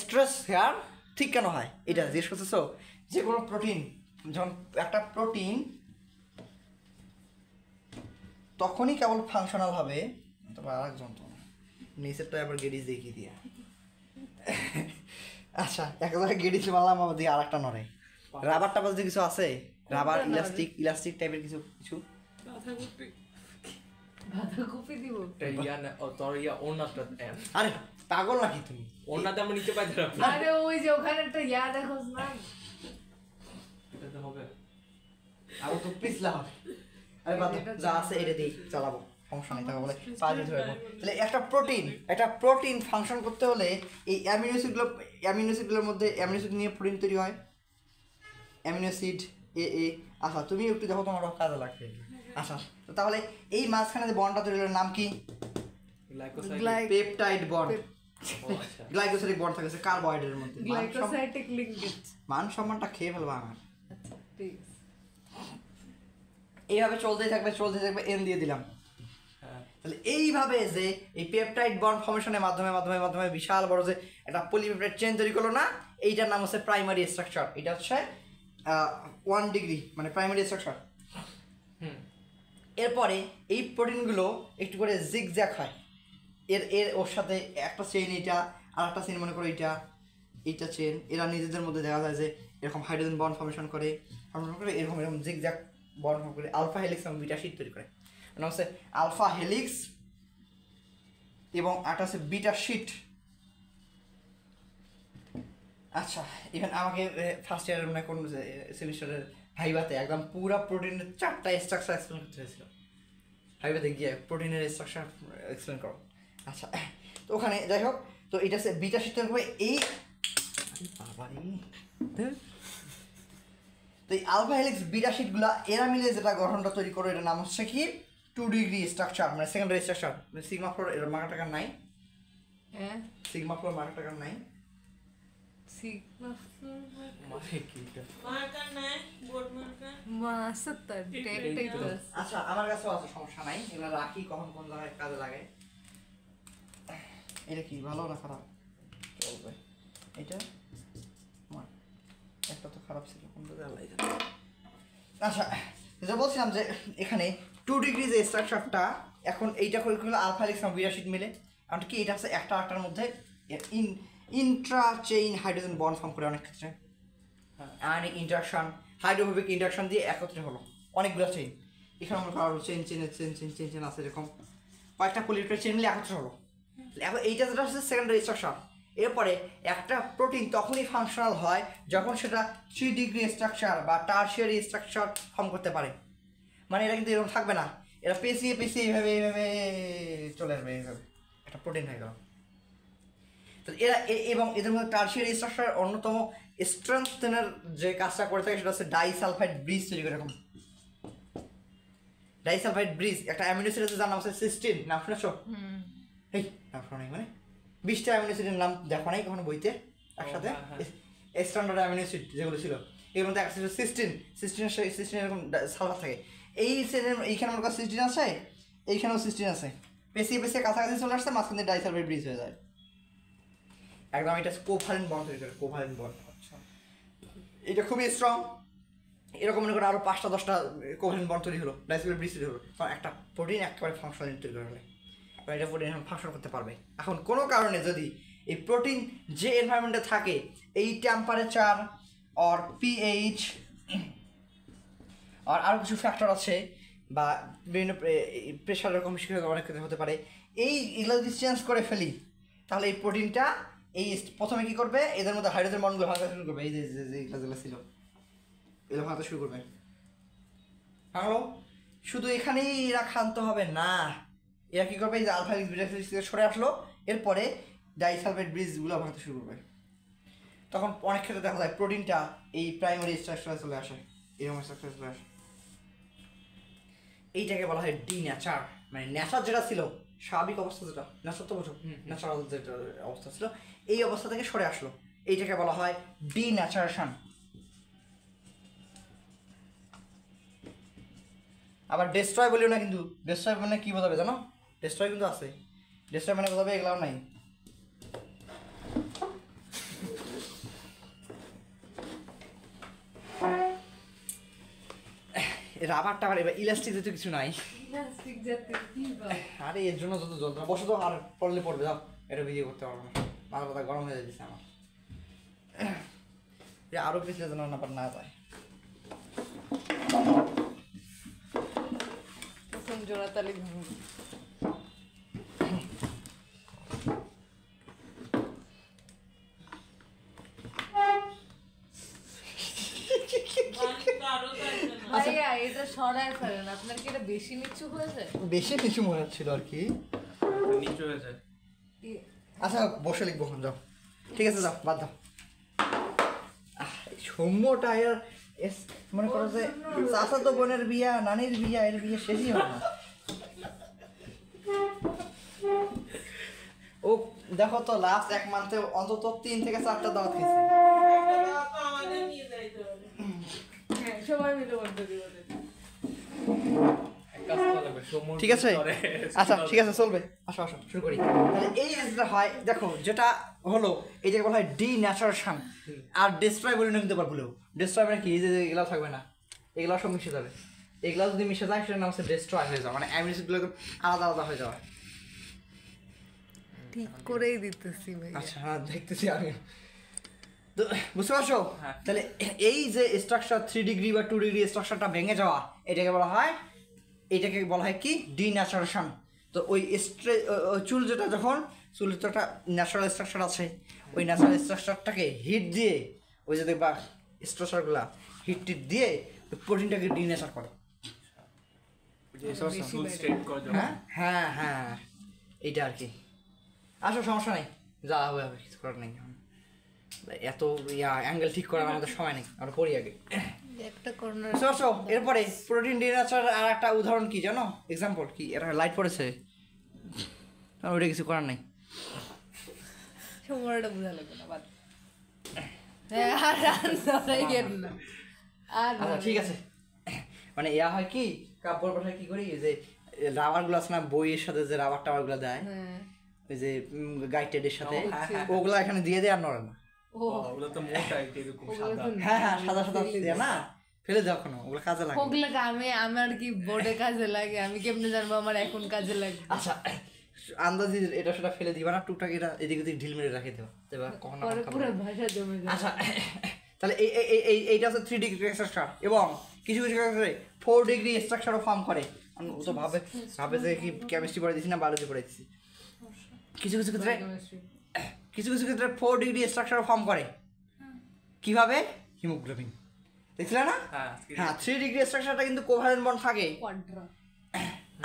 Stress hair ঠিক কেন হয় এটা জিজ্ঞেস করতেছো? যে কোনো প্রোটিন, যখন একটা প্রোটিন তখনই কেবল ফাংশনাল হবে, তবে আরেকজন তো নিচেরটা আবার গেডিস দেখিয়ে দিয়া। আচ্ছা, এক জায়গায় গেডিস মারলাম, আমার দিকে আর একটা নড়ে। রাবার টাবার যে কিছু আছে, রাবার ইলাস্টিক টাইপের কিছু কিছু বাঁধাকপি দিব। আরে পাগল নাকি তুমি? ওনাতে আমি নিতে পারছি না। আরে ওই যে ওখানে একটা দেখোস না, এটাতে হবে। আর তো পিছলা হবে। আরে বাদ যা আছে এটা দেই চালাবো, সমস্যা নেই। তাহলে বলে পাঁচ ধরে তাহলে একটা প্রোটিন ফাংশন করতে হলে এই অ্যামিনো অ্যাসিডগুলোর মধ্যে অ্যামিনো অ্যাসিড নিয়ে প্রোটিন তৈরি হয়। অ্যামিনো অ্যাসিড এ। আচ্ছা তুমি একটু দেখো, তোমার কাজে লাগবে। আচ্ছা, তো তাহলে এই মাঝখানে যে বন্ডটা তৈরি হলো নাম কি? Peptide bond. গ্লাইকোসাইডিক বন্ড থাকে কার্বোহাইড্রেটের মধ্যে। Glycosidic linkage. মান সম্মানটা খেয়ে ফেলবা আমার। আচ্ছা ঠিক আছে, এইভাবে চলতেই থাকবে এন দিয়ে দিলাম। তাহলে এইভাবে যে এই পেপটাইড বন্ড ফর্মেশনের মাধ্যমে বিশাল বড় যে একটা পলিপেপটাইড চেইন তৈরি করলো না, এইটার নাম হচ্ছে প্রাইমারি স্ট্রাকচার। এটা হচ্ছে 1 ডিগ্রি মানে প্রাইমারি স্ট্রাকচার। এরপরে এই প্রোটিনগুলো একটু করে জিগজ্যাগ হয়, ওর সাথে একটা চেইন এইটা, আর একটা চেইন মনে করো এইটা চেইন, এরা নিজেদের মধ্যে দেখা যায় যে এরকম হাইড্রোজেন বন্ড ফর্মেশন করে এরকম জিগজ্যাগ বন্ড ফর্ম করে আলফা হেলিক্স এবং বিটা শিট তৈরি করে। মানে হচ্ছে আলফা হেলিক্স এবং একটা হচ্ছে বিটা শিট। আচ্ছা, ইভেন আমাকে ফার্স্ট ইয়ারের মানে কোন সেমিস্টারের ভাইভাতে একদম পুরো প্রোটিনের 4টা স্ট্রাকচার এক্সপ্লেন করতে হয়েছিল। ভাইভাতে গিয়ে প্রোটিনের স্ট্রাকচার এক্সপ্লেন করো। আচ্ছা, তো ওখানে যাই হোক, তো এটা হচ্ছে বিটা শিট তৈরি হবে এই তো এই আলফা হেলিক্স বিটা শিটগুলা এরা মিলে যেটা গঠনটা তৈরি করে, এটার নাম হচ্ছে কি 2 ডিগ্রি স্ট্রাকচার মানে সেকেন্ডারি স্ট্রাকচার। সিগমা ফ্লোর এর মার্কা টাকার নাই, হ্যাঁ সিগমা ফ্লোর মার্কা টাকার নাই, সিগমা ফ্লোর মার্কার নাই, বোর্ড মার্কার মাসাত্তা টেকটাইটাস। আচ্ছা আমার কাছেও আছে, সমস্যা নাই, এগুলো রাখি কখন কোন জায়গায় কাজে লাগে। এটা কি ভালো না খারাপ? চলবে। এটা একটা তো খারাপ ছিল, কোনটা জ্বালাই যাবে। আচ্ছা, যেটা বলছিলাম যে এখানে 2 ডিগ্রি যে স্ট্রাকচারটা, এখন এইটা করে আলফা হেলিক্স এবং বিটা শিট মিলে, কারণ কি এটা হচ্ছে একটা আটটার মধ্যে Intra chain hydrogen bond form করে অনেক ক্ষেত্রে। আয়নিক ইন্টারঅ্যাকশন, হাইড্রোফোবিক ইন্টারঅ্যাকশন দিয়ে একত্রে হলো অনেকগুলো চেইন। এখানে আমরা কারো চেইন আছে, এরকম কয়েকটা পলিপেপটাইড চেইন মিলে একত্রে হলো। এখন এইটা যেটা হচ্ছে সেকেন্ডারি স্ট্রাকচার। এরপরে একটা প্রোটিন তখনই ফাংশনাল হয় যখন সেটা 3 ডিগ্রি স্ট্রাকচার বা টারশিয়ারি স্ট্রাকচার ফর্ম করতে পারে। মানে এটা কিন্তু এরকম থাকবে না, এটা পেঁচিয়ে এইভাবে চলে আসবে, এইভাবে একটা প্রোটিন হয়ে গেল। তো এরা এবং এদের মধ্যে টারশিয়ারি স্ট্রাকচার অন্যতম স্ট্রেংথেনের যে কাজটা করে থাকে সেটা হচ্ছে ডাইসালফাইড ব্রিজ তৈরি করে। এরকম ডাইসালফাইড ব্রিজ একটা অ্যামিনো অ্যাসিড আছে যার নাম হচ্ছে সিস্টিন, নাম শুনেছো? এই নাম শোনা নাই মানে 20টা অ্যামিনো অ্যাসিডের নাম দেখো নাই কখনো বইতে একসাথে? স্ট্যান্ডার্ড অ্যামিনো অ্যাসিড যেগুলো ছিল এর মধ্যে একটা ছিল সিস্টিন এরকম সালফার থাকে। এই এইখানে আমার কাছে সিস্টিন আছে, এইখানেও সিস্টিন আছে, পেঁচিয়ে কাছাকাছি চলে আসছে, মাঝখান দিয়ে ডাইসালফাইড ব্রিজ হয়ে যায় একদম। এটা কোভালেন্ট বন্ড তৈরি করে, কোভালেন্ট বন্ড। আচ্ছা, এটা খুবই স্ট্রং। এরকম মনে করে আরও 5টা-10টা কোভালেন্ট বন্ড তৈরি হলো, ডাইসালফাইড ব্রিজ তৈরি হলো, কারণ একটা প্রোটিন একেবারে ফাংশনাল তৈরি করে হলে এটা প্রোটিন এখন ফাংশন করতে পারবে। এখন কোনো কারণে যদি এই প্রোটিন যে এনভায়রনমেন্টে থাকে, এই টেম্পারেচার আর পিএইচ আর আরও কিছু ফ্যাক্টর আছে, বা বিভিন্ন প্রেশার এরকম অনেক ক্ষেত্রে হতে পারে, এগুলো যদি চেঞ্জ করে ফেলি তাহলে এই প্রোটিনটা প্রথমে কী করবে, এদের মধ্যে হাইড্রোজেন বন্ডগুলো ভাঙতে শুরু করবে। এই যে যেগুলো ছিল এগুলো ভাঙতে শুরু করবে। ভাঙলো, শুধু এখানেই এরা ক্ষান্ত হবে না, এরা কী করবে, এই যে আলফা হেলিক্স বিটা হেলিক্স থেকে সরে আসলো, এরপরে ডাইসালফাইড ব্রিজগুলো ভাঙতে শুরু করবে। তখন অনেক ক্ষেত্রে দেখা যায় প্রোটিনটা এই প্রাইমারি স্ট্রাকচারে চলে আসে, এরকম স্ট্রাকচারে চলে আসে। এইটাকে বলা হয় ডিন্যাচার, মানে ন্যাচার যেটা ছিল স্বাভাবিক অবস্থা, যেটা ন্যাচার তো বোঝো, ন্যাচারাল যেটা অবস্থা ছিল এই অবস্থা থেকে সরে আসলো, এইটাকে বলা হয় ডিন্যাচারেশন। আবার ডেস্ট্রয় বলিও না, কিন্তু ডেস্ট্রয় মানে কী বোঝাবে জানো? ডেস্ট্রয় কিন্তু আছে, ডেস্ট্রয় মানে বোঝাবে এগুলাও নাই। রাবার টাবার এবার ইলাস্টিক জাতীয় কিছু নাই। ইলাস্টিক জাতীয় কি বল? আরে এর জন্য যত জল বসে তো আর পড়লে পড়বে, যাও এটা ভিডিও করতে পারবো না, মাথা ব্যথা গরম হয়ে যাচ্ছে আমার। আরো পিছলে যেন না না যায়। প্রথম জোড়াতালি ভাঙবে। ভাইয়া এটা সরায় ফেলেন, আপনার কি এটা বেশি নিচু হয়ে যায়? বেশি কিছু মনে হচ্ছিল আর কি। নিচু হয়ে যায়। আচ্ছা বসে লিখবো, যাও ঠিক আছে, যাও বাদ দাও। সৌম্যটা এর মনে করো যে চাচাতো বোনের বিয়া, নানির বিয়া, এর বিয়ে শেষই হবে না। ও দেখো তো লাস্ট 1 মান্থে অন্তত 3 থেকে 4টা দাওয়াত খেয়েছে। হ্যাঁ, সবাই মিলে বলতে দিব। ঠিক আছে, আচ্ছা ঠিক আছে চলবে, আসো আসো শুরু করি। তাহলে এই যেটা হয় দেখো, যেটা হলো এই যে বলা হয় ডিন্যাচারেশন আর ডিস্ট্রয় বলে কিন্তু পারবো। ডিস্ট্রয় মানে কি, এই যে এগুলো থাকবে না, এগুলো সব মিশে যাবে। এগুলো যদি মিশে যায় সেটার নাম হচ্ছে ডিস্ট্রয় হয়ে যাওয়া, মানে অ্যামিনো আলাদা আলাদা হয়ে যাওয়া। ঠিক করেই দিতেছি ভাই। আচ্ছা হ্যাঁ দেখতেছি আমি তো, বুঝতে পারছো? তাহলে এই যে স্ট্রাকচার 3 ডিগ্রি বা 2 ডিগ্রি স্ট্রাকচারটা ভেঙে যাওয়া, এটাকে বলা হয় কি ডিন্যাচারেশন। তো ওই চুল যেটা যখন চুলের তো একটা ন্যাচারাল স্ট্রাকচার আছে, ওই ন্যাচারাল স্ট্রাকচারটাকে হিট দিয়ে ওই যে দেখবা স্ট্রাকচারগুলা হিট দিয়ে প্রোটিনটাকে ডিন্যাচার করে। হ্যাঁ হ্যাঁ হ্যাঁ এইটা আর কি। আসো সমস্যা নেই, যা হবে হবে, কিছু করার নেই। এত অ্যাঙ্গেল ঠিক করার আমাদের সময় নেই, আমরা পড়ি আগে। একটা কর্নার এরপরে প্রোটিন ডিনাচার আর একটা উদাহরণ কি জানো, এক্সাম্পল কি, এটা লাইট পড়েছে, ওইটা কিছু করার নেই। সময়টা বোঝা লাগবে না, বাদ। হ্যাঁ আর ধরাই গেল না আর। আচ্ছা ঠিক আছে, মানে ইয়া হয় কি, কাপড় পাঠায় কি করি, যে রাবারগুলো আছে না বইয়ের সাথে যে রাবার টাবারগুলো দেয়, ওই যে গাইটেডের সাথে, ওগুলো এখানে দিয়ে দেয় আর নড়ে না। ওগুলো তো মোটা এরকম সাদা। হ্যাঁ হ্যাঁ সাদা সাদা দিয়ে না, ফেলে দাও কোনো, ওগুলো কাজে লাগে। ওগুলো আমার কি বোর্ডে কাজে লাগে, আমি কেমনে জানবো আমার এখন কাজে লাগে? আচ্ছা আন্দাজি এটা সেটা ফেলে দিবা না, টুকটাক এটা এদিক ওদিক ঢিল মেরে রাখে দেবা, দেবা কখনো পুরো ভাষা জমে যায়। আচ্ছা তাহলে এইটা হচ্ছে 3 ডিগ্রি স্ট্রাকচার, এবং কিছু কিছু ক্ষেত্রে 4 ডিগ্রি স্ট্রাকচারও ফর্ম করে। ও তো ভাবে যে কি কেমিস্ট্রি পড়ে দিছি না বায়োলজি পড়ে দিছি। কিছু কিছু ক্ষেত্রে 4 ডিগ্রি স্ট্রাকচারও ফর্ম করে। কিভাবে? হিমোগ্লোবিন দেখছিলে না? হ্যাঁ 3 ডিগ্রি স্ট্রাকচারটা কিন্তু কোভ্যালেন্ট বন্ড থাকে।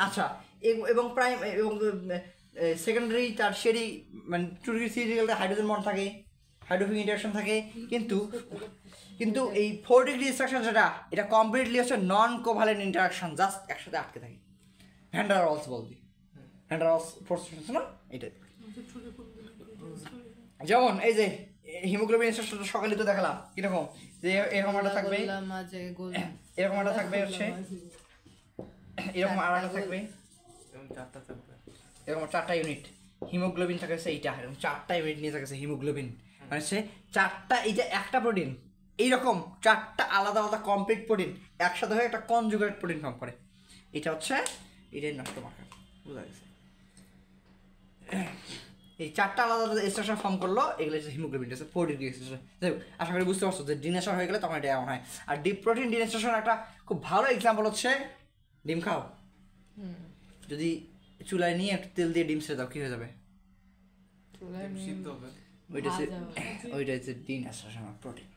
আচ্ছা এবং প্রাইম এবং সেকেন্ডারি টারশিয়ারি মানে 2 ডিগ্রি 3 ডিগ্রিতে হাইড্রোজেন বন্ড থাকে, হাইড্রোফিলিক ইন্টারঅ্যাকশন থাকে। কিন্তু এই 4 ডিগ্রি স্ট্রাকচার যেটা, এটা কমপ্লিটলি হচ্ছে নন কোভ্যালেন্ট ইন্টারঅ্যাকশন, জাস্ট একসাথে আটকে থাকে। ভ্যান ডার ওয়ালস বলবি, ভ্যান ডার ওয়ালস ফোর্স না, এটা যেমন এই যে হিমোগ্লোবিন স্ট্রাকচারটা সকালে তো দেখালাম কিরকম, যে এরকম একটা থাকবে, এরকম একটা থাকবে, হচ্ছে এরকম আর একটা থাকবে, এরকম 4টা ইউনিট হিমোগ্লোবিন থাকে, এইটা এরকম 4টা ইউনিট নিয়ে থাকে হিমোগ্লোবিন, মানে সে 4টা, এইটা একটা প্রোটিন, এইরকম 4টা আলাদা আলাদা কমপ্লিট প্রোটিন একসাথে হয়ে একটা কনজুগেট প্রোটিন ফর্ম করে। এটা হচ্ছে এটাই নষ্ট মার্কার, বুঝা গেছে? এই 4টা আলাদা আলাদা স্ট্রাকচার ফর্ম করলো, এগুলো হচ্ছে হিমোগ্লোবিন, 4 ডিগ্রি স্ট্রাকচার। যাই হোক, আশা করি বুঝতে পারছো যে ডিনেশন হয়ে গেলে তখন এটা এমন হয়। আর ডিপ প্রোটিন ডিনেশন একটা খুব ভালো এক্সাম্পল হচ্ছে ডিম খাও। যদি চুলায় নিয়ে একটু তেল দিয়ে ডিম ছেড়ে দাও, কি হয়ে যাবে? ওইটা হচ্ছে ডিনেশন অফ প্রোটিন।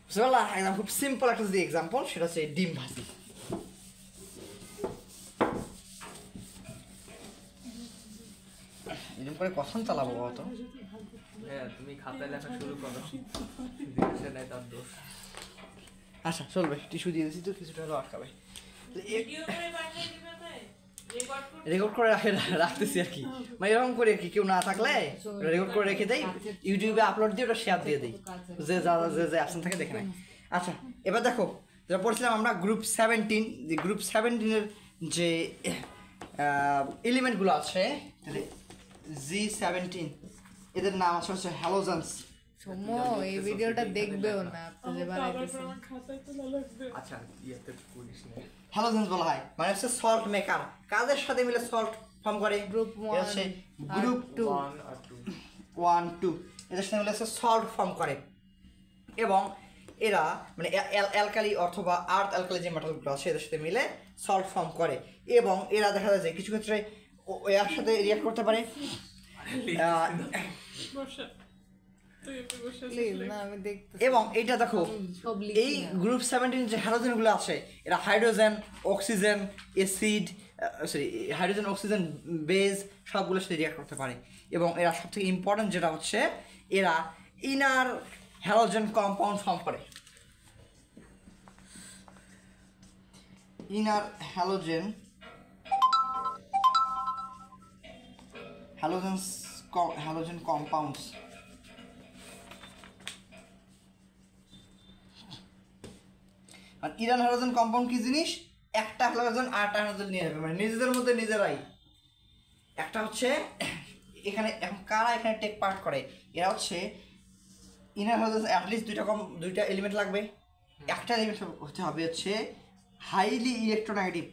বুঝতে পারলা? একদম খুব সিম্পল একটা যদি এক্সাম্পল, সেটা হচ্ছে ডিম ভাজি। এরকম করে কখন চালাবো অত? তুমি খাতায় লেখা শুরু করো, তার দোষ। আচ্ছা চলবে, টিস্যু দিয়ে দিচ্ছি তো, কিছুটা হলো আটকাবে। রেকর্ড করে রাখতেছি আর কি, মানে এরকম করে আর কি, কেউ না থাকলে রেকর্ড করে রেখে দেই, ইউটিউবে আপলোড দিয়ে ওটা শেয়ার দিয়ে দিই, যে যে অপশন থাকে দেখে নেয়। আচ্ছা এবার দেখো, যেটা পড়ছিলাম আমরা গ্রুপ 17, যে গ্রুপ 17-এর যে এলিমেন্টগুলো আছে, G17, এদের নাম আছে হচ্ছে হ্যালোজেন্স। সোমো এই ভিডিওটা দেখবেও না আপনি যে বানাইতেছেন। আমার খাতায় তোলা লাগবে। আচ্ছা ইয়েতে করিস না। হ্যালোজেন্স বলা হয়, মানে হচ্ছে সল্ট মেকার, কাদের সাথে মিলে সল্ট ফর্ম করে? গ্রুপ এটা হচ্ছে 1 গ্রুপ 2 1 আর 2 1 2 এদের সাথে মিলে হচ্ছে সল্ট ফর্ম করে, এবং এরা মানে অ্যালকালি অথবা আর্থ অ্যালকালি যে মেটালগুলো আছে এদের সাথে মিলে সল্ট ফর্ম করে, এবং এরা দেখা যায় যে কিছু ক্ষেত্রে এর সাথে রিঅ্যাক্ট করতে পারে। বসা তুই একটু বসে প্লিজ না আমি দেখতেছি। এবং এইটা দেখো সব এই লিখি না। গ্রুপ 17 যে হ্যালোজেনগুলো আছে এরা hydrogen, oxygen, acid, sorry hydrogen, oxygen, base সবগুলোর সাথে রিঅ্যাক্ট করতে পারে, এবং এরা সবথেকে ইম্পর্টেন্ট যেটা হচ্ছে এরা ইনার হ্যালোজেন কম্পাউন্ড ফর্ম করে। ইনার হ্যালোজেন হ্যালোজেন কম্পাউন্ডস আর ইরান হ্যালোজেন কম্পাউন্ড কি জিনিস? একটা হ্যালোজেন আরেকটা হ্যালোজেন নিয়ে যাবে, মানে নিজেদের মধ্যে নিজেরাই। একটা হচ্ছে এখানে এখন কারা এখানে টেক পার্ট করে, এরা হচ্ছে ইনার হ্যালোজেন অ্যাটলিস্ট দুইটা এলিমেন্ট লাগবে। একটা এলিমেন্ট হতে হবে হচ্ছে হাইলি ইলেকট্রোনেগেটিভ।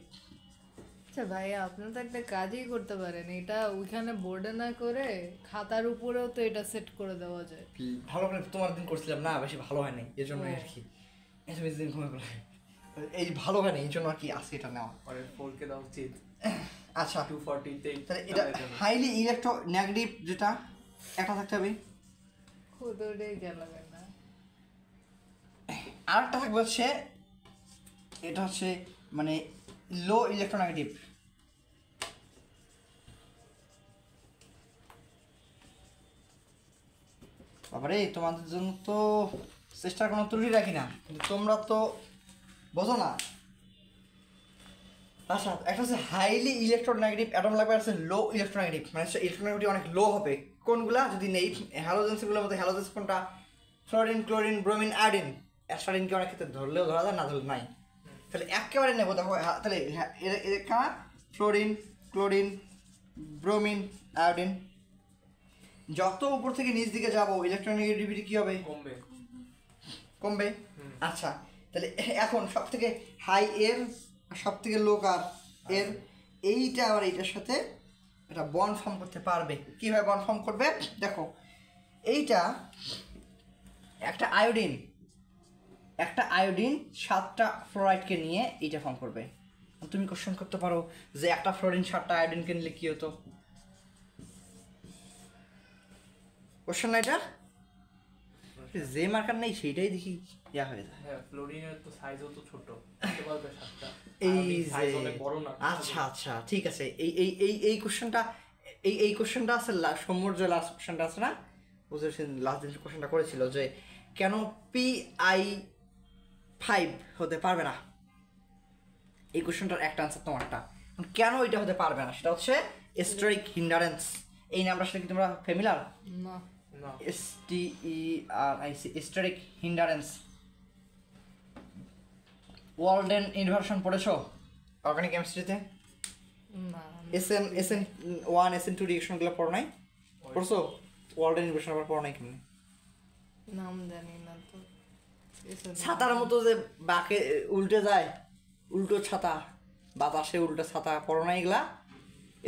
আচ্ছা ভাইয়া আপনি তো একটা কাজই করতে পারেন, এটা ওইখানে বোর্ডে না করে খাতার উপরেও তো এটা সেট করে দেওয়া যায়। ভালো করে তোমার দিন করছিলাম না, বেশি ভালো হয় নাই এই জন্যই আর কি, এসব দিন ঘুমিয়ে পড়ে এই ভালো হয় না এই জন্য আর কি আজকে এটা নেওয়া। পরে 4 কে দাও উচিত। আচ্ছা 240 তে তাহলে এটা হাইলি ইলেকট্রোনেগেটিভ যেটা একটা থাকতে হবে, খুদ ওটাই জ্বালাবে না। আরেকটা থাকবে হচ্ছে এটা হচ্ছে মানে লো ইলেকট্রোনেগেটিভ। বাবারে তোমাদের জন্য তো চেষ্টার কোনো ত্রুটি রাখি না, কিন্তু তোমরা তো বোঝো না। আচ্ছা একটা হচ্ছে হাইলি ইলেকট্রোনেগেটিভ অ্যাটম লাগবে, আর হচ্ছে লো ইলেকট্রোনেগেটিভ, মানে হচ্ছে ইলেকট্রোনেগেটিভ অনেক লো হবে। কোনগুলা যদি নেই হ্যালোজেন্সগুলোর মধ্যে হ্যালোজেন্স কোনটা? Fluorine, chlorine, bromine, iodine. অ্যাস্টারিনকে অনেক ক্ষেত্রে ধরলেও ধরা যায়, না ধরলে নাই। তাহলে একেবারে নেবো দেখো, তাহলে এখানে ফ্লোরিন, ক্লোরিন, ব্রোমিন, আয়োডিন। যত উপর থেকে নিচ দিকে যাবো ইলেকট্রোনেগেটিভিটি কী হবে? কমবে। কমবে। আচ্ছা তাহলে এখন সব থেকে হাই এর আর সব থেকে লো কার এর, এইটা আবার এইটার সাথে এটা বন্ড ফর্ম করতে পারবে। কীভাবে বন্ড ফর্ম করবে দেখো, এইটা একটা আয়োডিন 7টা ফ্লোরাইডকে নিয়ে এইটা ফর্ম করবে। তুমি কোশ্চেন করতে পারো যে একটা ফ্লোরিন 7টা আয়োডিনকে নিলে কী হতো? কোশ্চেন না এটা? যে মার্কার নেই সেইটাই দেখি ইয়া হয়ে যায়। হ্যাঁ ফ্লোরিনের তো সাইজও তো ছোট, দেখতে পারবে 7টা। এই সাইজ যে অনেক বড় না। আচ্ছা ঠিক আছে, এই কোশ্চেনটা এই কোশ্চেনটা আছে সৌম্যর যে লাস্ট কোশ্চেনটা আছে না, বুঝে সে লাস্ট দিন কোশ্চেনটা করেছিল যে কেন Pi5 হতে পারবে না। এই কোশ্চেনটার একটা আনসার তোমারটা, কেন এটা হতে পারবে না সেটা হচ্ছে স্টেরিক হিন্ডারেন্স। এই নামটার সাথে কি তোমরা ফ্যামিলিয়ার? না না STERIC স্টেরিক হিন্ডারেন্স। ওয়ালডেন ইনভার্সন পড়েছো অর্গানিক কেমিস্ট্রিতে? না SN1 SN2 রিঅ্যাকশনগুলো পড়ো নাই? পড়ছো? ওয়ালডেন ইনভার্সন আবার পড়ো নাই কেমনি? নাম জানি না তো। ছাতার মতো যে বাঁকে উল্টে যায়, উল্টো ছাতা, বাতাসে উল্টো ছাতা, পড়ো না এগুলা?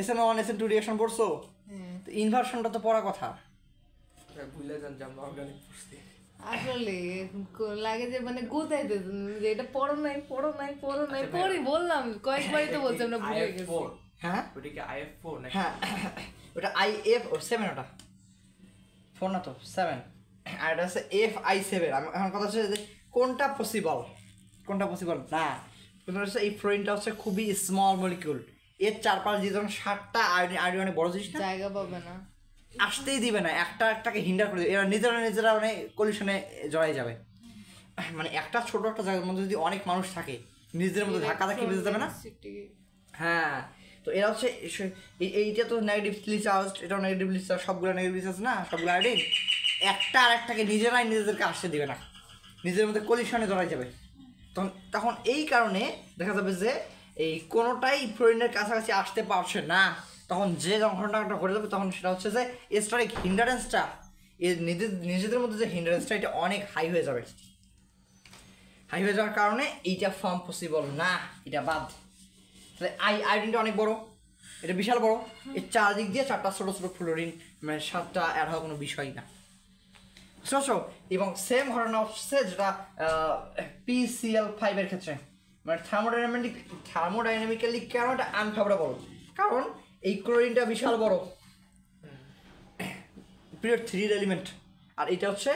SN1 SN2 রিঅ্যাকশন পড়ছো? তো ইনভার্সনটা তো পড়া কথা। ভুলে যান যে আমরা অর্গানিক পড়ছি। আসলে লাগে যে মানে গোতাইতে যে এটা পড়ো নাই আচ্ছা, পড়ি বললাম কয়েকবারই তো বলছি আমরা ভুলে গেছি। IF4 হ্যাঁ ওটা কি IF4 নাকি? হ্যাঁ ওটা IF7, ওটা 4 না তো 7, আর এটা হচ্ছে FI7। এখন কথা হচ্ছে যে কোনটা পসিবল না, কিন্তু হচ্ছে এই ফ্লোরিনটা হচ্ছে খুবই স্মল মলিকিউল, এর চারপাশ দিয়ে যখন 7টা আয়োডিন অনেক বড় জিনিস না, জায়গা পাবে না, আসতেই দিবে না, একটাকে হিন্ডার করে দেবে, এরা নিজেরা মানে কলিশনে জড়াই যাবে। মানে একটা ছোট একটা জায়গার মধ্যে যদি অনেক মানুষ থাকে নিজেদের মধ্যে ধাক্কা বেঁচে যাবে না? হ্যাঁ তো এরা হচ্ছে এইটা তো নেগেটিভলি চার্জ, এটাও নেগেটিভলি চার্জ, সবগুলো নেগেটিভলি চার্জ না, সবগুলো আয়োডিন। একটা আর একটাকে নিজেদেরকে আসতে দিবে না, নিজের মধ্যে কলিশনে জড়াই যাবে। তখন এই কারণে দেখা যাবে যে এই কোনোটাই ফ্লোরিনের কাছাকাছি আসতে পারছে না। তখন যে ঘটনাটা ঘটে যাবে তখন সেটা হচ্ছে যে স্টেরিক হিন্ডারেন্সটা এর নিজেদের মধ্যে যে হিন্ডারেন্সটা এটা অনেক হাই হয়ে যাবে। হাই হয়ে যাওয়ার কারণে এইটা ফর্ম পসিবল না, এটা বাদ। তাহলে আয়োডিনটা অনেক বড়, এটা বিশাল বড়, এর চারদিক দিয়ে 4টা ছোটো ছোটো ফ্লোরিন, মানে 7টা অ্যাড হওয়া কোনো বিষয় না। বুঝতে এবং সেম ঘটনা হচ্ছে যেটা PCl5 এর ক্ষেত্রে, মানে থার্মোডাইনামিক্যালি কেন এটা আনফেভারেবল, কারণ এই ক্লোরিনটা বিশাল বড়, পিরিয়ড 3 এলিমেন্ট, আর এটা হচ্ছে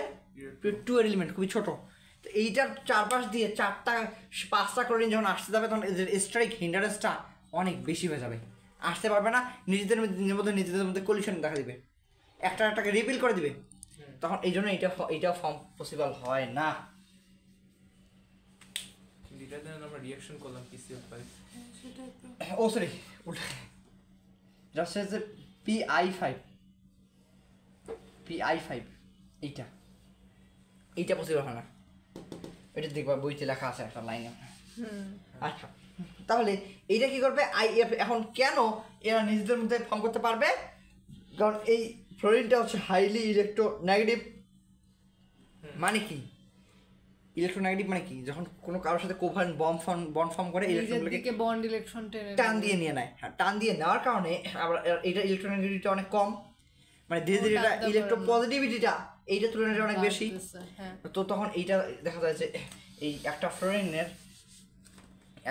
পিরিয়ড 2 এলিমেন্ট, খুবই ছোট। তো এইটার চারপাশ দিয়ে 4টা 5টা ক্লোরিন যখন আসতে যাবে তখন এদের স্ট্রাইক হিন্ডারেন্সটা অনেক বেশি হয়ে যাবে, আসতে পারবে না, নিজেদের মধ্যে কলিশন দেখা দিবে, একটাকে রিপিল করে দিবে, তখন এই জন্য এইটা ফর্ম পসিবল হয় না। আমরা রিঅ্যাকশন করলাম PCl5, সেটাই তো। ও সরি উল্টা, জাস্ট এজ PI5 এইটা পসিবল হয় না, এটা দেখবা বইতে লেখা আছে একটা লাইনে। আচ্ছা, তাহলে এইটা কি করবে IF? এখন কেন এরা নিজেদের মধ্যে ফর্ম করতে পারবে? কারণ এই ফ্লোরিনটা হচ্ছে হাইলি ইলেকট্রোনেগেটিভ। মানে কি ইলেকট্রোনেগেটিভ? মানে কি, যখন কোনো কারোর সাথে কোভালেন্ট বন্ড ফর্ম করে ইলেকট্রনগুলোকে বন্ড ইলেকট্রন টেনে টান দিয়ে নিয়ে নেয়। হ্যাঁ, টান দিয়ে নেওয়ার কারণে আবার এটা ইলেকট্রোনেগেটিভিটি অনেক কম, মানে ধীরে ধীরে এটা ইলেকট্রোপজিটিভিটিটা এইটা তুলনায় অনেক বেশি। তো তখন এইটা দেখা যায় যে এই একটা ফ্লোরিনের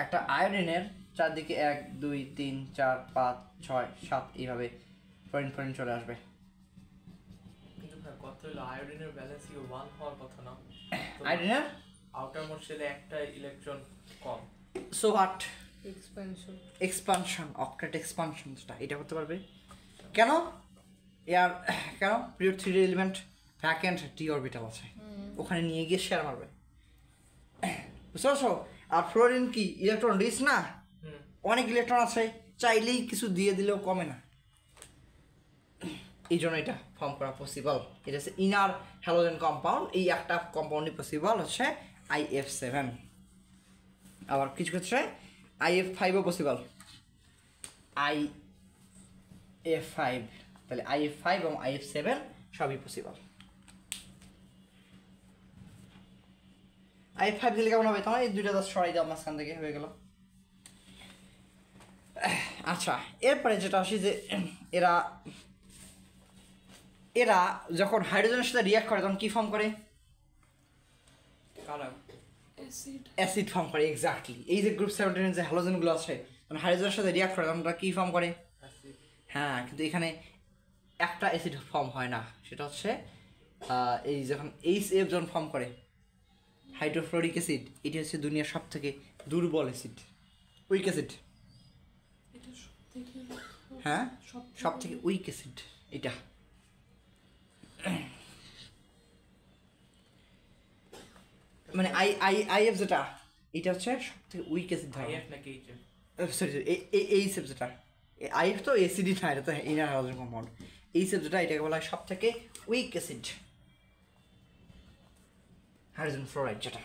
একটা আয়োডিনের চারদিকে 1 2 3 4 5 6 7 এইভাবে ফ্লোরিন চলে আসবে। কিন্তু ভাই কথা হলো আয়োডিনের ব্যালেন্স কি 1 হওয়ার কথা না? আয়োডিনের আউটার মোস্ট শেলে একটা ইলেকট্রন কম। So what? এক্সপানশন অক্টেট এক্সপানশনটা এটা করতে পারবে কেন? কেন period 3 element vacant D orbital আছে, ওখানে নিয়ে গিয়ে শেয়ার মারবে, বুঝতে পারছো? আর ফ্লোরিন কি ইলেকট্রন রিচ না, অনেক ইলেকট্রন আছে, চাইলেই কিছু দিয়ে দিলেও কমে না, এই জন্য এটা ফর্ম করা পসিবল। এটা হচ্ছে ইনার হ্যালোজেন কম্পাউন্ড, এই একটা কম্পাউন্ডই পসিবল হচ্ছে IF7। আবার কিছু ক্ষেত্রে IF5ও পসিবল, IF5, তাহলে IF5 এবং IF7 সবই পসিবল। IF5 দিলে কেমন হবে? তোমার এই দুইটা দাস সরাই দাও মাঝখান থেকে, হয়ে গেল। আচ্ছা, এরপরে যেটা আসি যে এরা যখন হাইড্রোজেনের সাথে রিয়াক্ট করে তখন কি ফর্ম করে? অ্যাসিড ফর্ম করে। এক্স্যাক্টলি, এই যে গ্রুপ 17 যে হ্যালোজেনগুলো আছে তখন হাইড্রোজেনের সাথে রিয়াক্ট করে তখন কি ফর্ম করে? হ্যাঁ, কিন্তু এখানে একটা অ্যাসিড ফর্ম হয় না, সেটা হচ্ছে এই যখন HF যখন ফর্ম করে হাইড্রোফ্লোরিক অ্যাসিড, এটি হচ্ছে দুনিয়ার সব থেকে দুর্বল অ্যাসিড, উইক অ্যাসিড। হ্যাঁ, সব থেকে উইক অ্যাসিড এটা। মানে IF যেটা এটা হচ্ছে সব থেকে উইক অ্যাসিড ধরো, সরি HF যেটা, IF তো অ্যাসিডই না, এটা তো ইনার হাইড্রোজেন কম্পাউন্ড। HF যেটা এটাকে বলা হয় সব থেকে উইক অ্যাসিড, হাইড্রোজেন ফ্লোরাইড যেটা।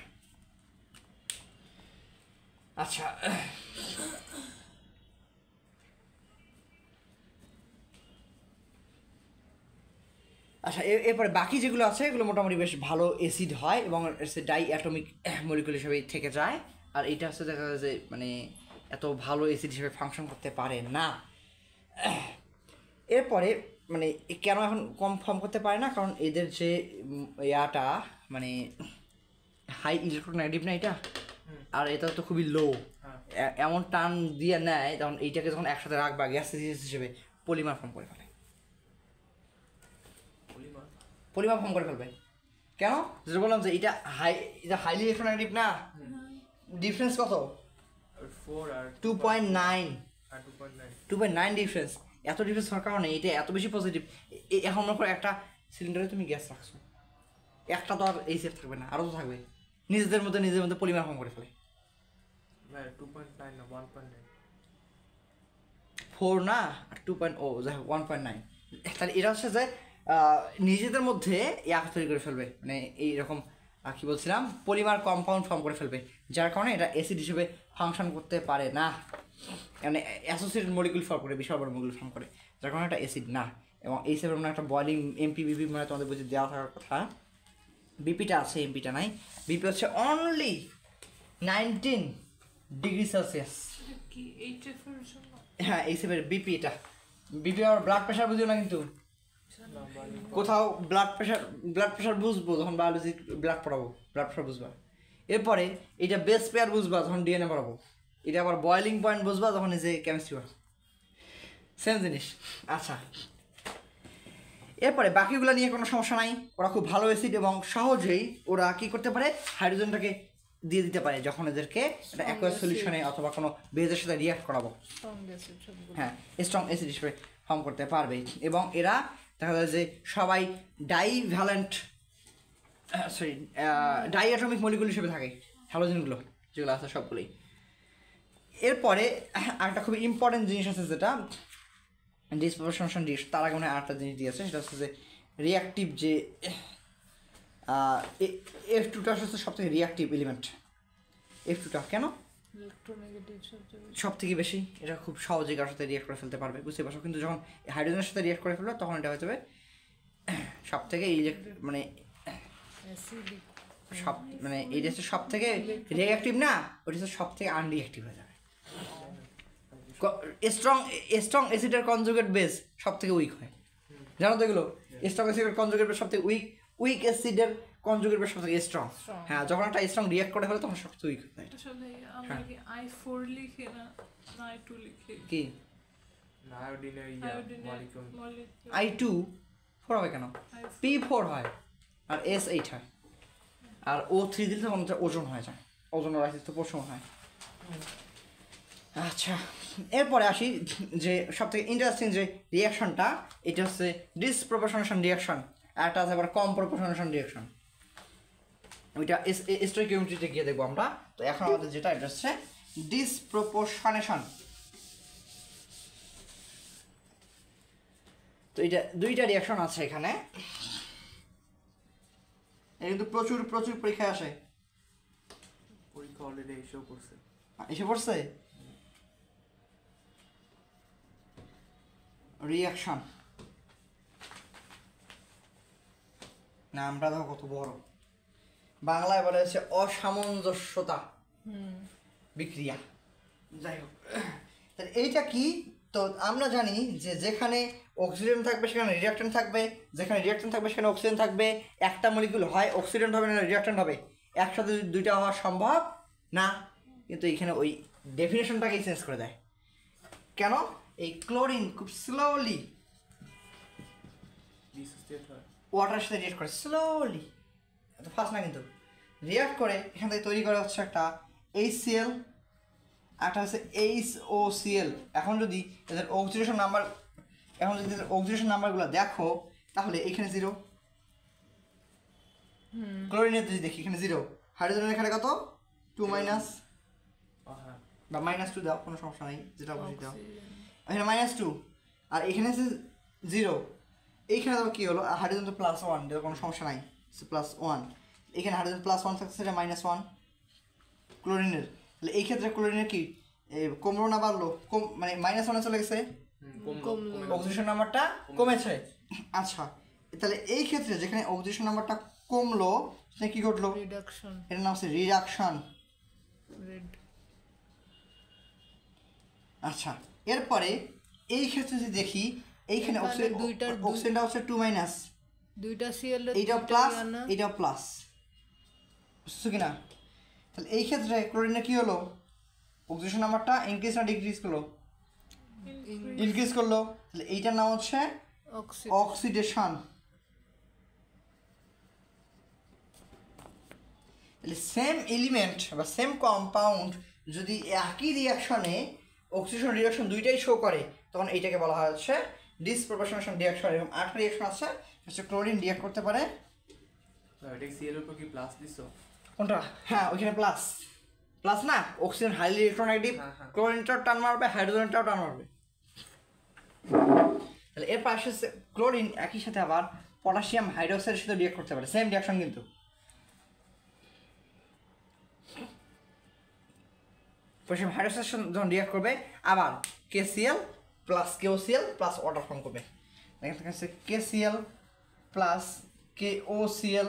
আচ্ছা, এরপরে বাকি যেগুলো আছে এগুলো মোটামুটি বেশ ভালো অ্যাসিড হয় এবং ডাই অ্যাটমিক মলিকুল হিসেবে থেকে যায়। আর এটা হচ্ছে দেখা যায় যে মানে এত ভালো অ্যাসিড হিসেবে ফাংশন করতে পারে না। এরপরে মানে কেন এখন কম ফর্ম করতে পারে না? কারণ এদের যে ইয়াটা মানে হাই ইলেকট্রোনেগেটিভ না এটা, আর এটা তো খুবই লো, এমন টান দিয়ে নেয় তখন এইটাকে যখন একসাথে রাখবা গ্যাস হিসেবে পলিমার ফর্ম করে ফেলে, পলিমার ফর্ম করে ফেলবে। কেন? যেটা বললাম যে এটা হাইলি ইলেকট্রোনেগেটিভ না, ডিফারেন্স কত? 2.9 ডিফারেন্স। এত ডিফারেন্স হওয়ার কারণে এটা এত বেশি পজিটিভ। এখন মনে করো একটা সিলিন্ডারে তুমি গ্যাস রাখছো, একটা তো আর HF থাকবে না, আরও তো থাকবে, নিজেদের মধ্যে পলিমার ফর্ম করে ফেলে। 4 না, 2.0 যাই হোক 1.9। তাহলে এটা হচ্ছে যে নিজেদের মধ্যে তৈরি করে ফেলবে, মানে এইরকম কি বলছিলাম, পলিমার কম্পাউন্ড ফর্ম করে ফেলবে, যার কারণে এটা অ্যাসিড হিসেবে ফাংশন করতে পারে না, মানে অ্যাসোসিয়েটেড মলিকুল ফর্ম করে, বিশাল বড় মলিকুল ফর্ম করে, যার কারণে এটা অ্যাসিড না। এবং এই সেভেন মানে একটা বয়লিং এমপি বিপি মানে তোমাদের বুঝে দেওয়া থাকার কথা। বিপিটা আছে, এমপিটা নাই। বিপি হচ্ছে অনলি 19 ডিগ্রি সেলসিয়াস। কি HF এর জন্য? হ্যাঁ এই সেভেন বিপি, এটা বিপি আর ব্লাড প্রেশার বুঝিও না কিন্তু। কোথাও ব্লাড প্রেশার বুঝবো যখন বায়োলজি ব্লাড পড়াবো, ব্লাড প্রেশার বুঝবা। এরপরে এটা বেস পেয়ার বুঝবা যখন ডিএনএ পড়াবো। এটা আবার বয়লিং পয়েন্ট বুঝবা যখন এই যে কেমিস্ট্রি পড়াবো, সেম জিনিস। আচ্ছা, এরপরে বাকিগুলো নিয়ে কোনো সমস্যা নাই, ওরা খুব ভালো অ্যাসিড এবং সহজেই ওরা কী করতে পারে, হাইড্রোজেনটাকে দিয়ে দিতে পারে যখন এদেরকে একটা অ্যাকোয়াস সলিউশনে অথবা কোনো বেজের সাথে রিয়াক্ট করাবো। হ্যাঁ, স্ট্রং অ্যাসিড হিসেবে ফর্ম করতে পারবে। এবং এরা দেখা যায় যে সবাই ডাইঅ্যাটমিক মলিকুল হিসেবে থাকে, হ্যালোজেনগুলো যেগুলো আছে সবগুলোই। এরপরে আরেকটা খুবই ইম্পর্টেন্ট জিনিস আছে যেটা ডিসপ্রপোর্শন ডিশ, তার আগে মনে হয় আরেকটা জিনিস দিয়েছে, সেটা হচ্ছে যে রিয়াক্টিভ যে F2টা হচ্ছে সব থেকে রিয়াক্টিভ এলিমেন্ট। F2টা কেন ইলেকট্রোনেগেটিভ সব থেকে বেশি, এটা খুব সহজে কারোর সাথে রিয়াক্ট করে ফেলতে পারবে, বুঝতে পারছো। কিন্তু যখন হাইড্রোজেনের সাথে রিয়াক্ট করে ফেলবে তখন এটা হয়ে যাবে সব থেকে মানে সব মানে এইটা হচ্ছে সব থেকে রিয়াক্টিভ না, ওইটা হচ্ছে সব থেকে আনরিয়াক্টিভ হয়ে যাবে। স্ট্রং অ্যাসিডের কনজুগেট বেস সব থেকে উইক হয়, জানো তো এগুলো। স্ট্রং অ্যাসিডের কনজুগেট বেস সব থেকে উইক অ্যাসিডের কনজুগেট বেস সব থেকে স্ট্রং। হ্যাঁ, যখন একটা স্ট্রং রিয়াক্ট করে ফেলে তখন সবচেয়ে উইক হয়। আসলে আমরা কি I4 লিখি না I2 লিখি? কি আয়োডিনের মলিকিউল I2 4 হবে কেন? P4 হয় আর S8 হয়, আর O3 দিলে তখন ওজন হয়ে যায়, ওজনের অস্তিত্ব পোষণ হয়। আচ্ছা, এরপরে আসি যে সব থেকে ইন্টারেস্টিং যে রিয়াকশনটা, এটা হচ্ছে ডিসপ্রপোর্শনেশন রিয়াকশন, আর একটা আছে আবার কম প্রপোর্শনেশন রিয়াকশন। ওইটা স্টোইকিওমেট্রিতে গিয়ে দেখবো আমরা। তো এখন আমাদের যেটা এটা হচ্ছে ডিসপ্রপোর্শনেশন। তো এটা দুইটা রিয়াকশন আছে এখানে, এটা কিন্তু প্রচুর প্রচুর পরীক্ষায় আসে। পরীক্ষা অলরেডি এসে পড়ছে রিয়াকশন, নামটা দেখো কত বড়, বাংলায় বলা হচ্ছে অসামঞ্জস্যতা বিক্রিয়া। যাই হোক, তাহলে এইটা কি? তো আমরা জানি যে যেখানে অক্সিজেন থাকবে সেখানে রিঅ্যাকট্যান্ট থাকবে, যেখানে রিঅ্যাকট্যান্ট থাকবে সেখানে অক্সিজেন থাকবে। একটা মলিকুল হয় অক্সিডেন্ট হবে না রিঅ্যাকট্যান্ট হবে, একসাথে দুইটা হওয়া সম্ভব না। কিন্তু এইখানে ওই ডেফিনেশনটাকেই চেঞ্জ করে দেয়। কেন? এই ক্লোরিন খুব স্লোলি ওয়াটারের সাথে রিঅ্যাক্ট করে, স্লোলি, এত ফাস্ট না কিন্তু, রিঅ্যাক্ট করে এখান থেকে তৈরি করা হচ্ছে একটা HCl, একটা হচ্ছে HOCl। এখন যদি এদের অক্সিডেশন নাম্বারগুলো দেখো তাহলে এখানে 0, ক্লোরিনের যদি দেখি এখানে 0, হাইড্রোজেনের এখানে কত 2 মাইনাস বা -2 দাও, কোনো সমস্যা নেই, যেটা বসে দাও। এখানে -2 আর এখানে আছে 0, এইখানে দাও কী হলো, হাইড্রোজেন তো +1, এটা কোনো সমস্যা নাই, +1। এখানে হাইড্রোজেন +1 থাকছে, এটা -1 ক্লোরিনের। তাহলে এই ক্ষেত্রে ক্লোরিনের কি কমলো না বাড়লো? মানে -1 চলে গেছে, অক্সিডেশন নাম্বারটা কমেছে। আচ্ছা, তাহলে এই ক্ষেত্রে যেখানে অক্সিডেশন নাম্বারটা কমলো সেটা কি ঘটলো? রিডাকশন, এটার নাম হচ্ছে রিডাকশন। আচ্ছা, এরপরে এই ক্ষেত্রে যদি দেখি এইখানে অক্সিজেনটা হচ্ছে 2 মাইনাস, দুইটা সিএল, এইটাও প্লাস এইটাও প্লাস, বুঝছো কিনা? তাহলে এই ক্ষেত্রে ক্লোরিনের কি হলো, অক্সিডেশন নাম্বারটা ইনক্রিজ না ডিক্রিজ করলো? ইনক্রিজ করলো। তাহলে এইটার নাম হচ্ছে অক্সিডেশন। তাহলে সেম এলিমেন্ট বা সেম কম্পাউন্ড যদি একই রিয়াকশনে অক্সিডেশন রিয়াকশন দুইটাই শো করে তখন এইটাকে বলা হয় হচ্ছে ডিসপ্রপোর্শনেশন রিয়াকশন। এবং আরেকটা রিয়াকশন আছে হচ্ছে ক্লোরিন রিয়াক্ট করতে পারে, এটা সিএল এর উপর কি প্লাস দিছো? কোনটা? হ্যাঁ, ওইখানে প্লাস না, অক্সিজেন হাইলি ইলেকট্রোনেগেটিভ, ক্লোরিনটাও টান মারবে, হাইড্রোজেনটাও টান মারবে। তাহলে এর পাশে ক্লোরিন একই সাথে আবার পটাশিয়াম হাইড্রোক্সাইডের সাথে রিয়াক্ট করতে পারে, সেম রিয়াকশন কিন্তু। পটাশিয়াম হাইড্রোক্সাইড যখন রিয়াক্ট করবে আবার KCl plus KOCl plus water form করবে। এখানে আছে KCl plus KOCl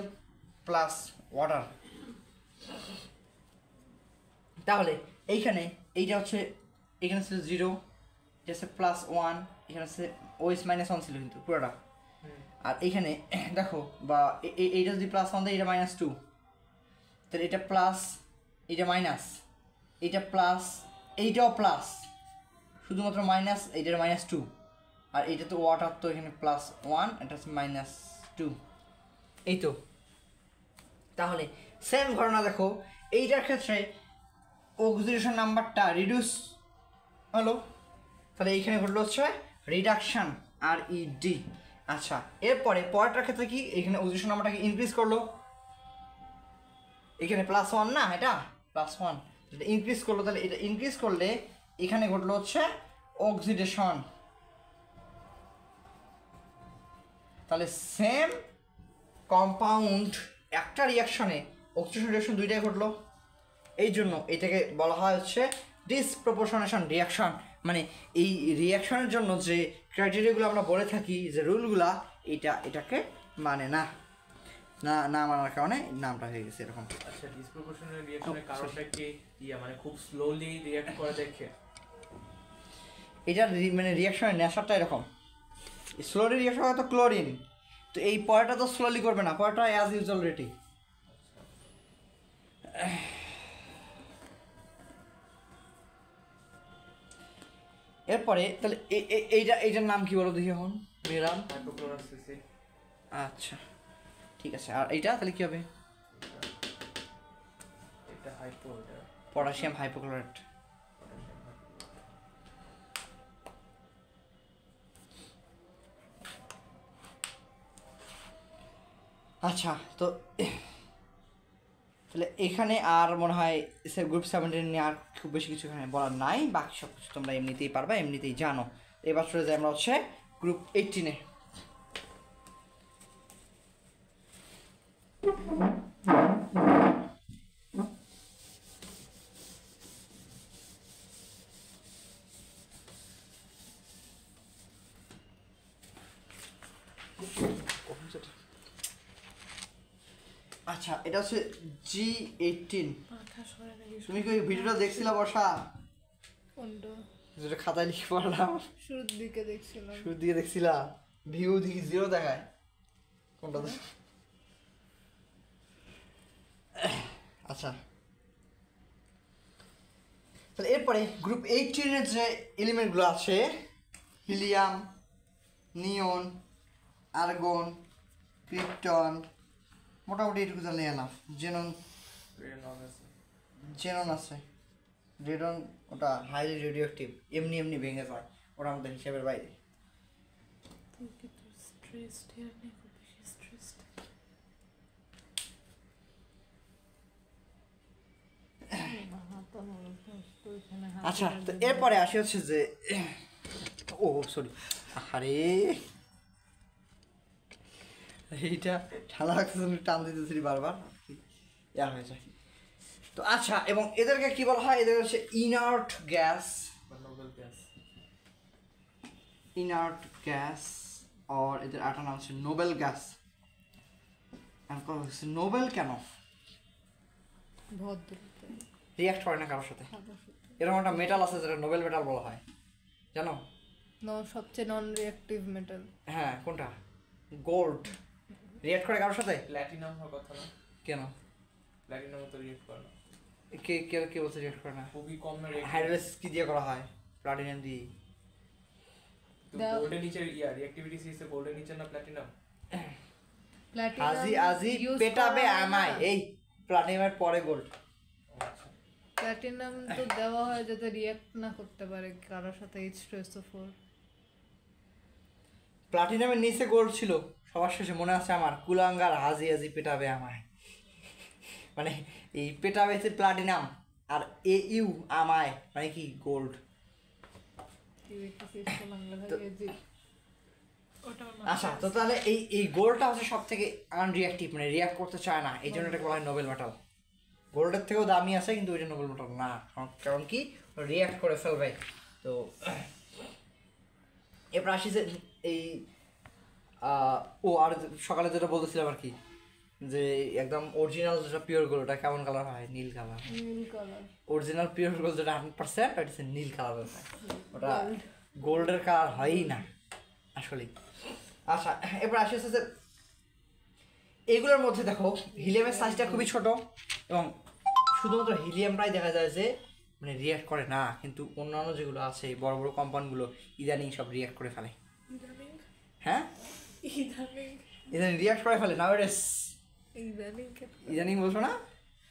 plus water. তাহলে এইখানে এইটা হচ্ছে, এখানে ছিল 0, এটা হচ্ছে +1, এখানে হচ্ছে OH -1 ছিল কিন্তু পুরোটা। আর এইখানে দেখো বা এইটা যদি +1 দেয়, এটা -2, তাহলে এটা প্লাস, এটা মাইনাস, এইটা প্লাস, এইটাও প্লাস, শুধুমাত্র মাইনাস, এইটার -2, আর এইটা তো ওয়াটার, তো এখানে +1, এটা হচ্ছে -2, এই তো। তাহলে সেম ঘটনা দেখো, এইটার ক্ষেত্রে অক্সিডেশন নাম্বারটা রিডিউস হলো, তাহলে এইখানে ঘটলো হচ্ছে রিডাকশান, RED। আচ্ছা, এরপরে পরেরটার ক্ষেত্রে কি, এখানে অক্সিডেশন নাম্বারটাকে ইনক্রিজ করলো, এখানে +1 না, এটা +1, এটা ইনক্রিজ করলো, তাহলে এটা ইনক্রিজ করলে এখানে ঘটলো হচ্ছে অক্সিডেশন। তাহলে সেম কম্পাউন্ড একটা রিয়াকশনে অক্সিডেশন রিয়াকশন দুইটাই ঘটলো, এই জন্য এটাকে বলা হয় হচ্ছে ডিসপ্রপোর্শনেশন রিয়াকশন। মানে এই রিয়াকশনের জন্য যে ক্রাইটেরিয়াগুলো আমরা বলে থাকি, যে রুলগুলা, এটাকে মানে না মানার কারণে নামটা হয়ে গেছে এরকম। আচ্ছা, ডিসপ্রপোর্শনাল রিঅ্যাকশনের কারণটা কি মানে খুব স্লোলি রিঅ্যাক্ট করে দেখে? এটা মানে রিয়াকশনের নেশারটা এরকম, স্লোলি রিয়াকশন হয় তো ক্লোরিন, তো এই পরেটা তো স্লোলি করবে না, পরেটা অ্যাজ ইউজুয়াল রেটি। এরপরে তাহলে এইটার নাম কি বলো দেখি এখন, মেরাম। Hypochlorous acid. আচ্ছা ঠিক আছে, আর এইটা তাহলে কি হবে? এটা হাইপো, এটা পটাশিয়াম হাইপোক্লোরাইট। আচ্ছা, তো তাহলে এখানে আর মনে হয় গ্রুপ 17 নিয়ে আর খুব বেশি কিছু এখানে বলার নাই, বাকি সব কিছু তোমরা এমনিতেই পারবা, এমনিতেই জানো। এবার চলে যাই আমরা হচ্ছে গ্রুপ 18-এ। আচ্ছা, এটা হচ্ছে G18। তুমি কি ওই ভিডিওটা দেখছিলা বর্ষা? কোনটা? যেটা খাতায় লিখে পড়লাম, শুরুর দিকে দেখছিলাম। শুরুর দিকে দেখছিলা? ভিউ দেখি 0 দেখায় কোনটা? আচ্ছা, তাহলে এরপরে গ্রুপ 18-এর যে এলিমেন্টগুলো আছে, হিলিয়াম, নিয়ন, আর্গন, ক্রিপ্টন, মোটামুটি এটুকু জানলে এলাম। জেনন আছে, রেডন ওটা হাইলি রেডিও অ্যাক্টিভ, এমনি ভেঙে যায়, ওটা আমাদের হিসাবের বাইরে। আচ্ছা, তো এরপরে আসি হচ্ছে যে, ও সরি, আরে এইটা ঠান্ডা লাগতেছে, টান দিতেছি বারবার, ইয়া হয়ে যায়। তো আচ্ছা, এবং এদেরকে কি বলা হয়? এদের হচ্ছে inert gas, noble gas. Inert gas, আর এদের আরেকটা নাম হচ্ছে নোবেল গ্যাস। নোবেল কেন? রিয়াক্ট করে না কারোর সাথে, এরকম একটা মেটাল আছে যেটা নোবেল মেটাল বলা হয়, জানো? সবচেয়ে নন রিঅ্যাক্টিভ মেটাল। হ্যাঁ, কোনটা? গোল্ড। রিয়াক্ট করে কারোর সাথে? প্ল্যাটিনাম হওয়ার কথা না? কেন? প্ল্যাটিনাম তো রিঅ্যাক্ট করে না। কে বলছে রিয়াক্ট করে না? খুবই কম না। হাইড্রোলাইসিস কি দিয়ে করা হয়? প্লাটিনাম দিয়ে। তো গোল্ডের নিচে রিঅ্যাক্টিভিটি সিরিজে গোল্ডের নিচে না প্ল্যাটিনাম? আজি পেটাবে আমায়, এই প্লাটিনামের পরে গোল্ড। প্ল্যাটিনাম তো দেওয়া হয় যাতে রিঅ্যাক্ট না করতে পারে কারোর সাথে H2SO4। প্লাটিনামের নিচে গোল্ড ছিল সবার শেষে, মনে আছে আমার, কুলাঙ্গার আজি পেটাবে আমায়, মানে এই পেটাবে হচ্ছে প্লাটিনাম, আর AU আমায় মানে কি গোল্ড। আচ্ছা, তো তাহলে এই গোল্ডটা হচ্ছে সব থেকে আনরিঅ্যাক্টিভ, মানে রিঅ্যাক্ট করতে চায় না, এই জন্য এটাকে বলা হয় নোবেল মেটাল। গোল্ডের থেকেও দামি আছে, কিন্তু ওইটা নোবেল মেটাল না, কারণ কি রিঅ্যাক্ট করে ফেলবে। তো এবার আসি যে এই ও আর সকালে যেটা বলতেছিলাম আর কি, যে একদম অরিজিনাল যেটা পিওর গোল্ড ওটা কেমন কালার হয়? নীল কালার। নীল কালার। অরিজিনাল পিওর গোল্ড যেটা 100% ওটা হচ্ছে নীল কালারের হয়, ওটা গোল্ডের কালার হয়ই না আসলে। আচ্ছা এবার আসে হচ্ছে যে এগুলোর মধ্যে দেখো হিলিয়ামের সাইজটা খুবই ছোট, এবং শুধুমাত্র হিলিয়ামটাই দেখা যায় যে মানে রিয়াক্ট করে না, কিন্তু অন্যান্য যেগুলো আছে বড় বড় কোম্পানিগুলো ইদানিং সব রিয়াক্ট করে ফেলে। ইদানিং হ্যাঁ ইদানিং ইদানিং রিয়াক্ট করে ফেলে না, ইদানিং ইদানিং বলছো না,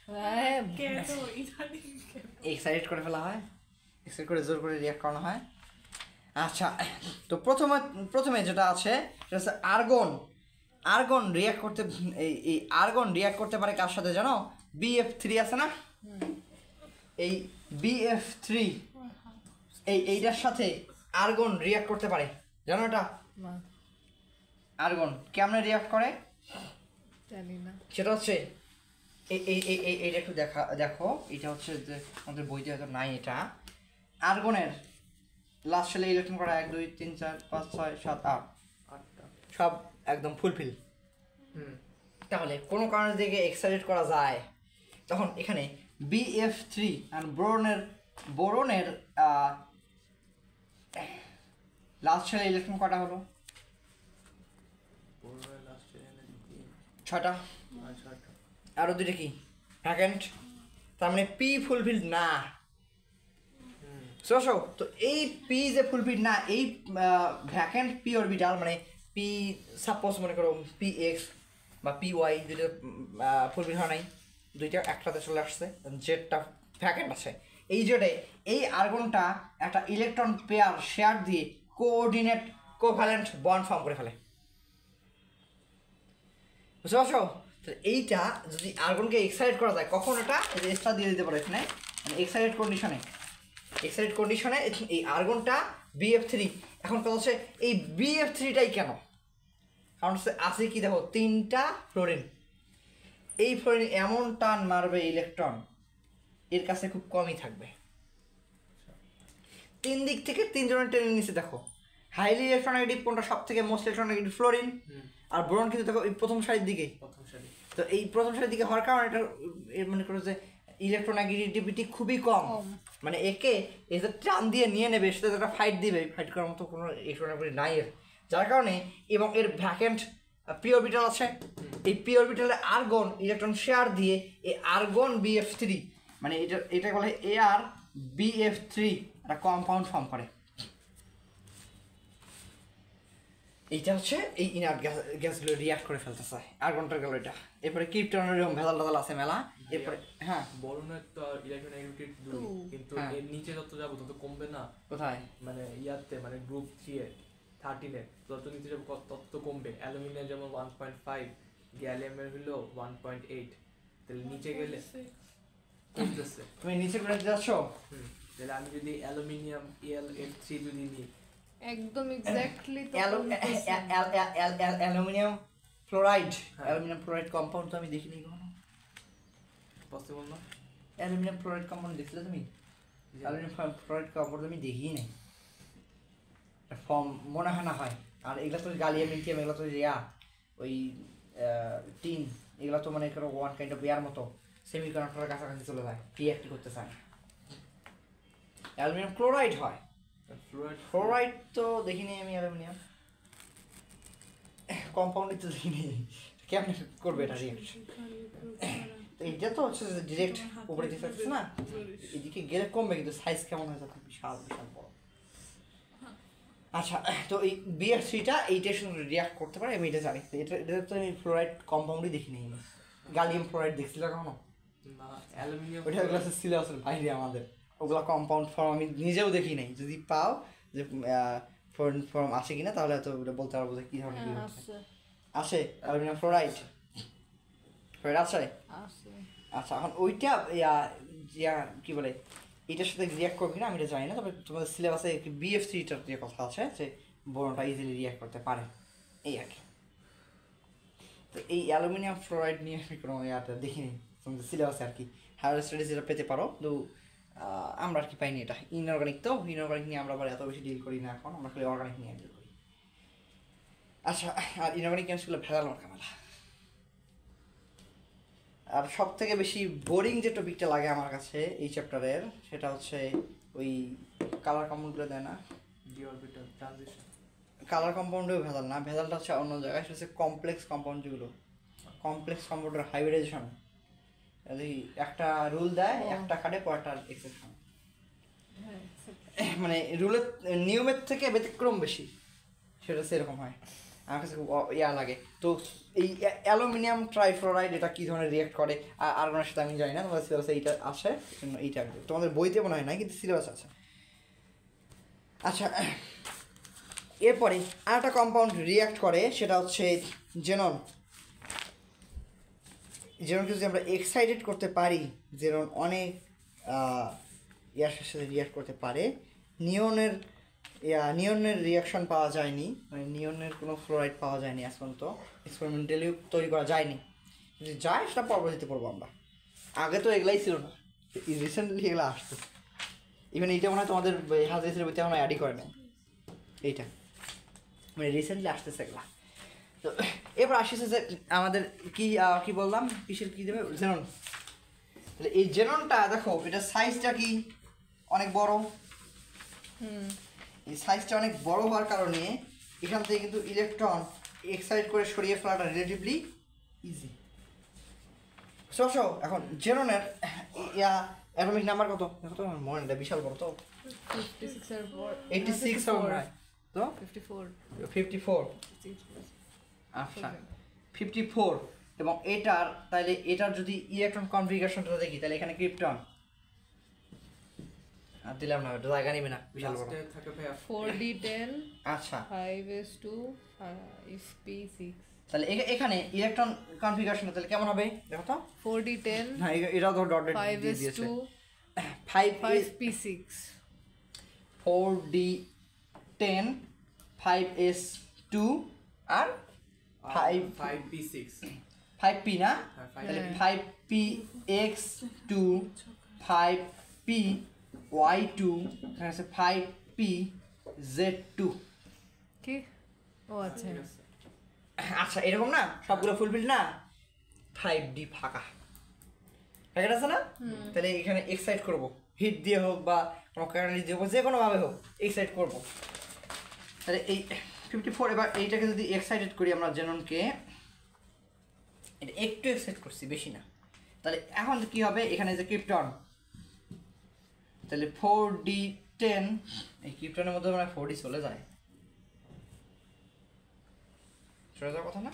হ্যাঁ কেন ইদানিং কেন? এক্সাইটেড করে ফেলা হয়, এক্সাইট করে জোর করে রিয়াক্ট করানো হয়। আচ্ছা তো প্রথমে যেটা আছে সেটা হচ্ছে আর্গন। আর্গন রিয়াক্ট করতে এই আর্গন রিয়াক্ট করতে পারে কার সাথে জানো? BF3 আছে না, এই BF3 এইটার সাথে আর্গন রিয়াক্ট করতে পারে, জানো এটা? না আর্গন কেমনে রিয়াক্ট করে জানি না। সেটা হচ্ছে এইটা একটু দেখো, এটা হচ্ছে যে আমাদের বইতে হয়তো নাই এটা। আর্গনের লাস্ট সালে ইলেকট্রন করা 1 2 3 4 5 6 7 8 8টা। সব একদম ফুলফিল। হুম। তাহলে কোনো কারণে দিকে এক্সাইটেড করা যায়, তখন এখানে BF3 আর বোরনের লাস্ট সালে ইলেকট্রন কটা হলো? পুরো লাস্ট এনে 6টা। 6টা। আরও 2টা কি ভ্যাকেন্ট, তার মানে P ফুলফিল না। সো তো এই পি যে ফুলফিল না, এই ভ্যাকেন্ট পি অরবিটাল মানে পি সাপোজ মনে করো PX বা PY দুটো ফুলফিল হয় নাই, দুইটা একটাতে চলে আসছে, জেডটা ভ্যাকেন্ট আছে। এই জেডে এই আর্গনটা একটা ইলেকট্রন পেয়ার শেয়ার দিয়ে কোঅর্ডিনেট কোভ্যালেন্ট বন্ড ফর্ম করে ফেলে, বুঝতে পারছো? তো এইটা যদি আর্গনকে এক্সাইট করা যায়, কখন এটা এক্সট্রা দিয়ে দিতে পারে এখানে, মানে এক্সাইটেড কন্ডিশনে এই আর্গনটা BF3। এখন কথা হচ্ছে এই BF3টাই কেন? কারণ হচ্ছে আছে কি দেখো 3টা ফ্লোরিন, এই ফ্লোরিন এমন টান মারবে ইলেকট্রন এর কাছে খুব কমই থাকবে, 3 দিক থেকে 3 জনের টেনে নিচে। দেখো হাইলি ইলেকট্রোনেগেটিভ কোনটা সব থেকে মোস্ট ইলেকট্রোনেগেটিভ? ফ্লোরিন। আর বোরন কিন্তু দেখো এই প্রথম সারির দিকে, প্রথম সারি। তো এই প্রথম সারির দিকে হওয়ার কারণে এটা মনে করো যে ইলেকট্রোনেগেটিভিটি খুবই কম, মানে একে এই যে টান দিয়ে নিয়ে নেবে, সেটা একটা ফাইট দিবে, ফাইট করার মতো কোনো ইলেকট্রোনেগেটিভিটি নাই এর, যার কারণে এবং এর ভ্যাকেন্ট পি অরবিটাল আছে, এই পি অরবিটালে আর্গন ইলেকট্রন শেয়ার দিয়ে এই আর্গন BF3 মানে এটা বলে ArBF3 একটা কম্পাউন্ড ফর্ম করে। এইটা হচ্ছে এই ইনার্ট গ্যাসগুলো রিয়াক্ট করে ফেলতেছে, আর্গনটার গেল এটা। এরপরে ক্রিপ্টনের এরকম ভেজাল টাজাল আছে মেলা। এরপরে হ্যাঁ বরুণের তো ইলেকট্রোনেগেটিভিটি 2, কিন্তু হ্যাঁ। এর নিচে যত যাবো তত কমবে না। কোথায়? মানে ইয়াতে মানে গ্রুপ 3 এ 13 এ যত নিচে যাবো তত কমবে। অ্যালুমিনিয়াম যেমন 1.5, গ্যালিয়ামের হলো 1.8, তাহলে নিচে গেলে কমতেছে। তুমি নিচে করে যাচ্ছ? তাহলে আমি যদি অ্যালুমিনিয়াম AlF3 যদি নিই, একদম এক্স্যাক্টলি তো aluminium fluoride, aluminium fluoride compound তো আমি দেখিনি কখনো। পসিবল না। অ্যালুমিনিয়াম ফ্লোরাইড কম্পাউন্ড দেখছিলে তুমি? অ্যালুমিনিয়াম ফ্লোরাইড কম্পাউন্ড আমি দেখিই নাই, ফর্ম মনে হয় না হয়। আর এগুলো তো গালিয়াম লিথিয়াম, এগুলো তো ওই টিন, এগুলো তো মানে করো ওয়ান কাইন্ড অফ এয়ার মতো সেমিকন্ডাক্টরের কাছাকাছি চলে যায়, রিঅ্যাক্ট করতে চায় না। অ্যালুমিনিয়াম ক্লোরাইড হয়, ফ্লোরাইড তো দেখিনি আমি। অ্যালুমিনিয়াম কম্পাউন্ডই তো দেখিনি, কেমন করবে এটা রিঅ্যাকশন? তো এইটা তো হচ্ছে ডিরেক্ট উপরে দিকে থাকছে না, এদিকে গেলে কমবে, কিন্তু সাইজ কেমন হয়ে যাবে? বিশাল বিশাল বড়। আচ্ছা তো এই BF3টা এইটার সঙ্গে রিয়াক্ট করতে পারে, আমি এটা জানি। এটা তো আমি ফ্লোরাইড কম্পাউন্ডই দেখিনি। গালিয়াম ফ্লোরাইড দেখছিল কখনো? না, অ্যালুমিনিয়াম ওইটা গ্লাসের সিলেবাসের বাইরে আমাদের, ওগুলো কম্পাউন্ড ফর্ম আমি নিজেও দেখি নাই। যদি পাও যে ফর্ম আসে কিনা তাহলে হয়তো বলতে পারবো যে কী ধরনের আসে। অ্যালুমিনিয়াম ফ্লোরাইড আছে। আচ্ছা এখন ওইটা কি বলে এটার সাথে রিয়াক্ট করবে কিনা আমি এটা জানি না, তবে তোমাদের সিলেবাসে BF3টার যে কথা আছে যে বোরনটা ইজিলি রিয়াক্ট করতে পারে, এই আর কি। তো এই অ্যালুমিনিয়াম ফ্লোরাইড নিয়ে আমি কোনো ইয়াটা দেখিনি তোমাদের সিলেবাসে আর কি। হায়ার স্টাডিজ যেটা পেতে পারো, তো আমরা আর কি পাইনি এটা। ইনঅর্গানিক নিয়ে আমরা আবার এত বেশি ডিল করি না এখন, আমরা খালি অর্গানিক নিয়ে ডিল করি। আচ্ছা, আর ইনঅর্গানিক কেমিস্ট্রিগুলো ভেজাল মার্কা। আর সব থেকে বেশি বোরিং যে টপিকটা লাগে আমার কাছে এই চ্যাপ্টারের, সেটা হচ্ছে ওই কালার কম্পাউন্ডগুলো দেয় না, ডি অরবিটাল ট্রানজিশন। কালার কম্পাউন্ডেও ভেজাল না, ভেজালটা হচ্ছে অন্য জায়গায়, সেটা হচ্ছে কমপ্লেক্স কম্পাউন্ড, যেগুলো কমপ্লেক্স কম্পাউন্ডের হাইব্রিডাইজেশন। একটা রুল দেয়, একটা কাটে, পরেরটার এক্সেপশন, মানে রুলের নিয়মের থেকে ব্যতিক্রম বেশি, সেটা সেরকম হয়। আমার কাছে খুব ইয়া লাগে। তো এই অ্যালুমিনিয়াম ট্রাইফ্লোরাইড এটা কী ধরনের রিয়েক্ট করে আর্গনের সাথে আমি জানি না, তোমাদের সিলেবাসে এইটা আসে, এইটা তোমাদের বইতে মনে হয় না, কিন্তু সিলেবাস আছে। আচ্ছা, এরপরে আরেকটা কম্পাউন্ড রিয়াক্ট করে, সেটা হচ্ছে জেনন। জেননকে যদি আমরা এক্সাইটেড করতে পারি, জেনন অনেক ইয়ার সাথে রিয়াক্ট করতে পারে। নিয়নের রিয়াকশন পাওয়া যায়নি, মানে নিয়নের কোনো ফ্লোরাইড পাওয়া যায়নি এখন পর্যন্ত, এক্সপেরিমেন্টালি তৈরি করা যায়নি। যদি যায় সেটা পরবর্তীতে পড়বো আমরা, আগে তো এগুলাই ছিল না, রিসেন্টলি এগুলো আসতো। ইভেন এইটা মনে হয় তোমাদের হাজির বইতে আমরা অ্যাডই করে নেই, এইটা মানে রিসেন্টলি আসতেছে এগুলা। তো এবার আসতেছে যে আমাদের কি বললাম, কিসের কী দেবে, জেনন। তাহলে এই জেননটা দেখো, এটা সাইজটা কি অনেক বড়, এই সাইজটা অনেক বড় হওয়ার কারণে এখান থেকে কিন্তু ইলেকট্রন এক্সাইট করে সরিয়ে ফেলাটা রিলেটিভলি ইজি। সো এখন জেননের অ্যাটমিক নাম্বার কত দেখো তো, আমার মনে নেই, বিশাল বড় তো, 86 হবে না তো, 54। আচ্ছা 54, এবং এটার তাহলে এটার যদি ইলেকট্রন কনফিগারেশনটা দেখি, তাহলে এখানে ক্রিপ্টন আর দিলাম না, ওটা জায়গা নিবে না, বিশাল বড় থাকে ভাইয়া 4d10 আচ্ছা 5s2 5p6। তাহলে এখানে ইলেকট্রন কনফিগারেশন তাহলে কেমন হবে দেখো তো, 4d10 হ্যাঁ এটাও ধর ডট দিয়ে দিয়েছে, 5p6 4d10 5s2 আর 5p6 5p না, হ্যাঁ, তাহলে 5px2 5py2 এখানে আছে 5pz2। কি ও আচ্ছা, আচ্ছা এরকম না, সবগুলো ফুলফিল না, 5d ফাঁকা প্যাকেট আছে না, তাহলে এখানে এক্সাইট করব, হিট দিয়ে হোক বা কোনো ক্যাটালিস্ট দিয়ে হোক, যে কোনোভাবে হোক এক্সাইট করব। তাহলে এই 54, এবার এইটাকে যদি এক্সাইটেড করি আমরা জেননকে, এটা একটু এক্সাইট করছি, বেশি না। তাহলে এখন কি হবে, এখানে যে ক্রিপ্টন, তাহলে 4d10, এই ক্রিপ্টনের মধ্যে মানে 4d চলে যায়, চলে যাওয়ার কথা না,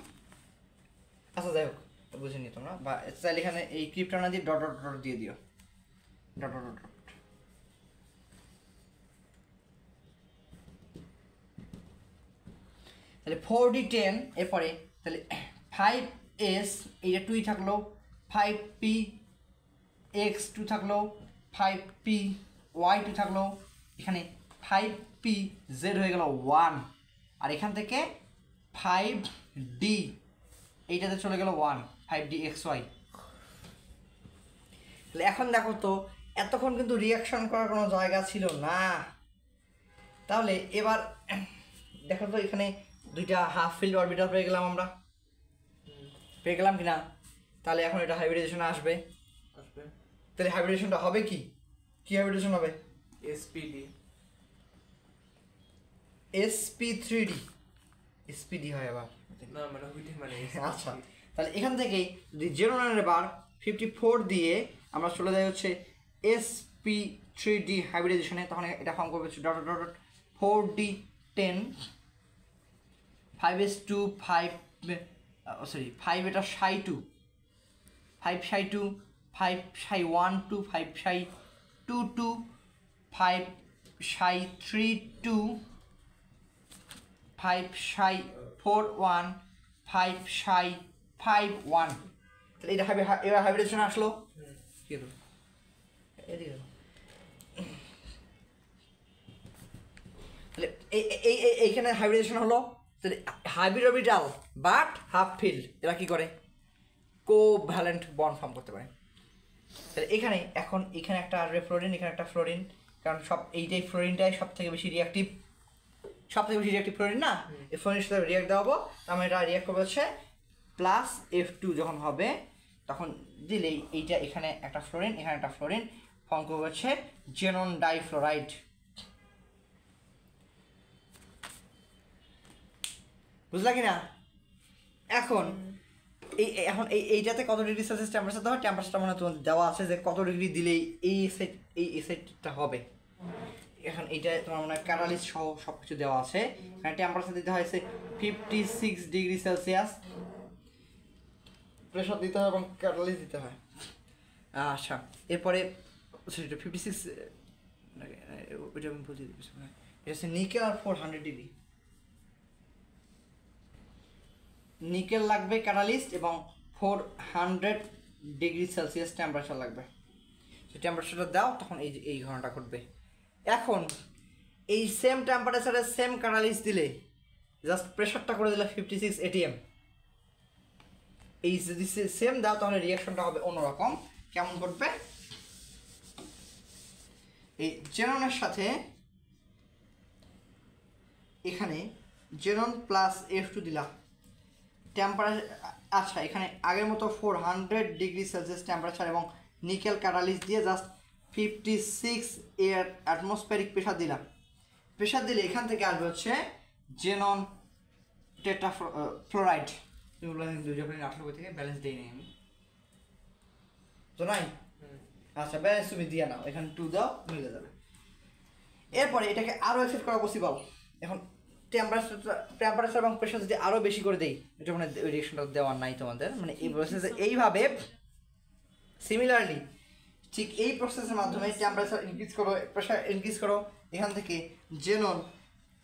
আচ্ছা যাই হোক বুঝে নি তোমরা, বা তাহলে এখানে এই ক্রিপ্টনা দিয়ে ডট ডট ডট দিয়ে দিও, ডট ডট ডট। তাহলে 4d10 এরপরে তাহলে 5s, এইটা 2 থাকলো, 5px2 থাকলো, 5py2 থাকলো, এখানে 5pz হয়ে গেল 1, আর এখান থেকে 5d এইটাতে চলে গেল 1, 5dxy। তাহলে এখন দেখো তো, এতক্ষণ কিন্তু রিয়াকশন করার কোনো জায়গা ছিল না। তাহলে এবার দেখো তো, এখানে দুইটা হাফ ফিল্ড অরবিটাল পেয়ে গেলাম আমরা, পেয়ে গেলাম কিনা? তাহলে এখন এটা হাইব্রিডেশনে আসবে, তাহলে হাইব্রিডেশনটা হবে কি হাইব্রিডেশন হবে? SPD sp3d, SPD হয় আবার না, মানে ওইটাই মানে আচ্ছা, তাহলে এখান থেকে যদি জেরোনের বার 54 দিয়ে আমরা চলে যাই হচ্ছে sp3d হাইব্রিডেশনে, তখন এটা ফর্ম করবে dot dot dot 4d10 5s2 5 5 এটা সাই 2 5 সাই 2 5 সাই 1 2 5 সাই 2 2 5 সাই 3 2 5 সাই 4 1 5 সাই 5 1। তাহলে এটা হবে, এবার হাইব্রিডেশন আসলো, কি হলো এদিকে, তাহলে এইখানে হাইব্রিডেশন হলো। তাহলে hybrid orbital but half field, এরা কি করে, কোভ্যালেন্ট বন্ড ফর্ম করতে পারে। তাহলে এখানে এখন এখানে একটা আসবে ফ্লোরিন, এখানে একটা ফ্লোরিন, কারণ সব এইটাই ফ্লোরিনটাই সব থেকে বেশি রিয়াক্টিভ, সব থেকে বেশি রিয়াক্টিভ ফ্লোরিন না, এই ফ্লোরিনের সাথে রিয়াক্ট দেওয়াবো, তার মানে এটা রিয়াক্ট করবে হচ্ছে +F2 যখন হবে তখন দিলেই এইটা এখানে একটা ফ্লোরিন এখানে একটা ফ্লোরিন ফর্ম করবে হচ্ছে জেনন ডাইফ্লোরাইড। বুঝলা কিনা? এখন এইটাতে কত ডিগ্রি সেলসিয়াস টেম্পারেচার দেওয়া, টেম্পারেচারটা মানে তোমাদের দেওয়া আছে যে কত ডিগ্রি দিলেই এই এসেটটা হবে। এখন এইটা তোমার মনে হয় ক্যাটালিস্ট সহ সব কিছু দেওয়া আছে। এখানে টেম্পারেচার দিতে হয়েছে 56 ডিগ্রি সেলসিয়াস, প্রেশার দিতে হয় এবং ক্যাটালিস্ট দিতে হয়। আচ্ছা, এরপরে 56 ওইটা আমি বলছি, এটা হচ্ছে নিকেল আর 400 ডিগ্রি। নিকেল লাগবে ক্যাটালিস্ট এবং 400 ডিগ্রি সেলসিয়াস টেম্পারেচার লাগবে। সেই টেম্পারেচারটা দাও তখন এই ঘটনাটা ঘটবে। এখন এই সেম টেম্পারেচারে সেম ক্যাটালিস্ট দিলে জাস্ট প্রেশারটা করে দিলে 56 atm। এই যদি সেম দাও তাহলে রিয়াকশনটা হবে অন্যরকম। কেমন করবে? এই জেননের সাথে এখানে জেনন +F2 দিলাম, টেম্পারেচার আচ্ছা এখানে আগের মতো 400 ডিগ্রি সেলসিয়াস টেম্পারেচার এবং নিকেল ক্যাটালিস্ট দিয়ে জাস্ট 56 এর অ্যাটমসফেরিক প্রেশার দিলাম। প্রেশার দিলে এখান থেকে আসবে হচ্ছে জেনন টেট্রাফ্লোরাইড। যখন 18 বই থেকে ব্যালেন্স দিই নাই আমি তো নাই। আচ্ছা ব্যালেন্স তুমি দিয়ে নাও, এখানে 2 দাও মিলে যাবে। এরপরে এটাকে আরও এক্সেপ্ট করা পসিবল। এখন টেম্পারেচার এবং প্রেশার যদি আরও বেশি করে দেই, এটা মানে ওই রিয়েকশনটা দেওয়ার নাই তোমাদের, মানে এই প্রসেসে এইভাবে সিমিলারলি ঠিক এই প্রসেসের মাধ্যমে টেম্পারেচার ইনক্রিজ করো, প্রেশার ইনক্রিজ করো, এখান থেকে জেনন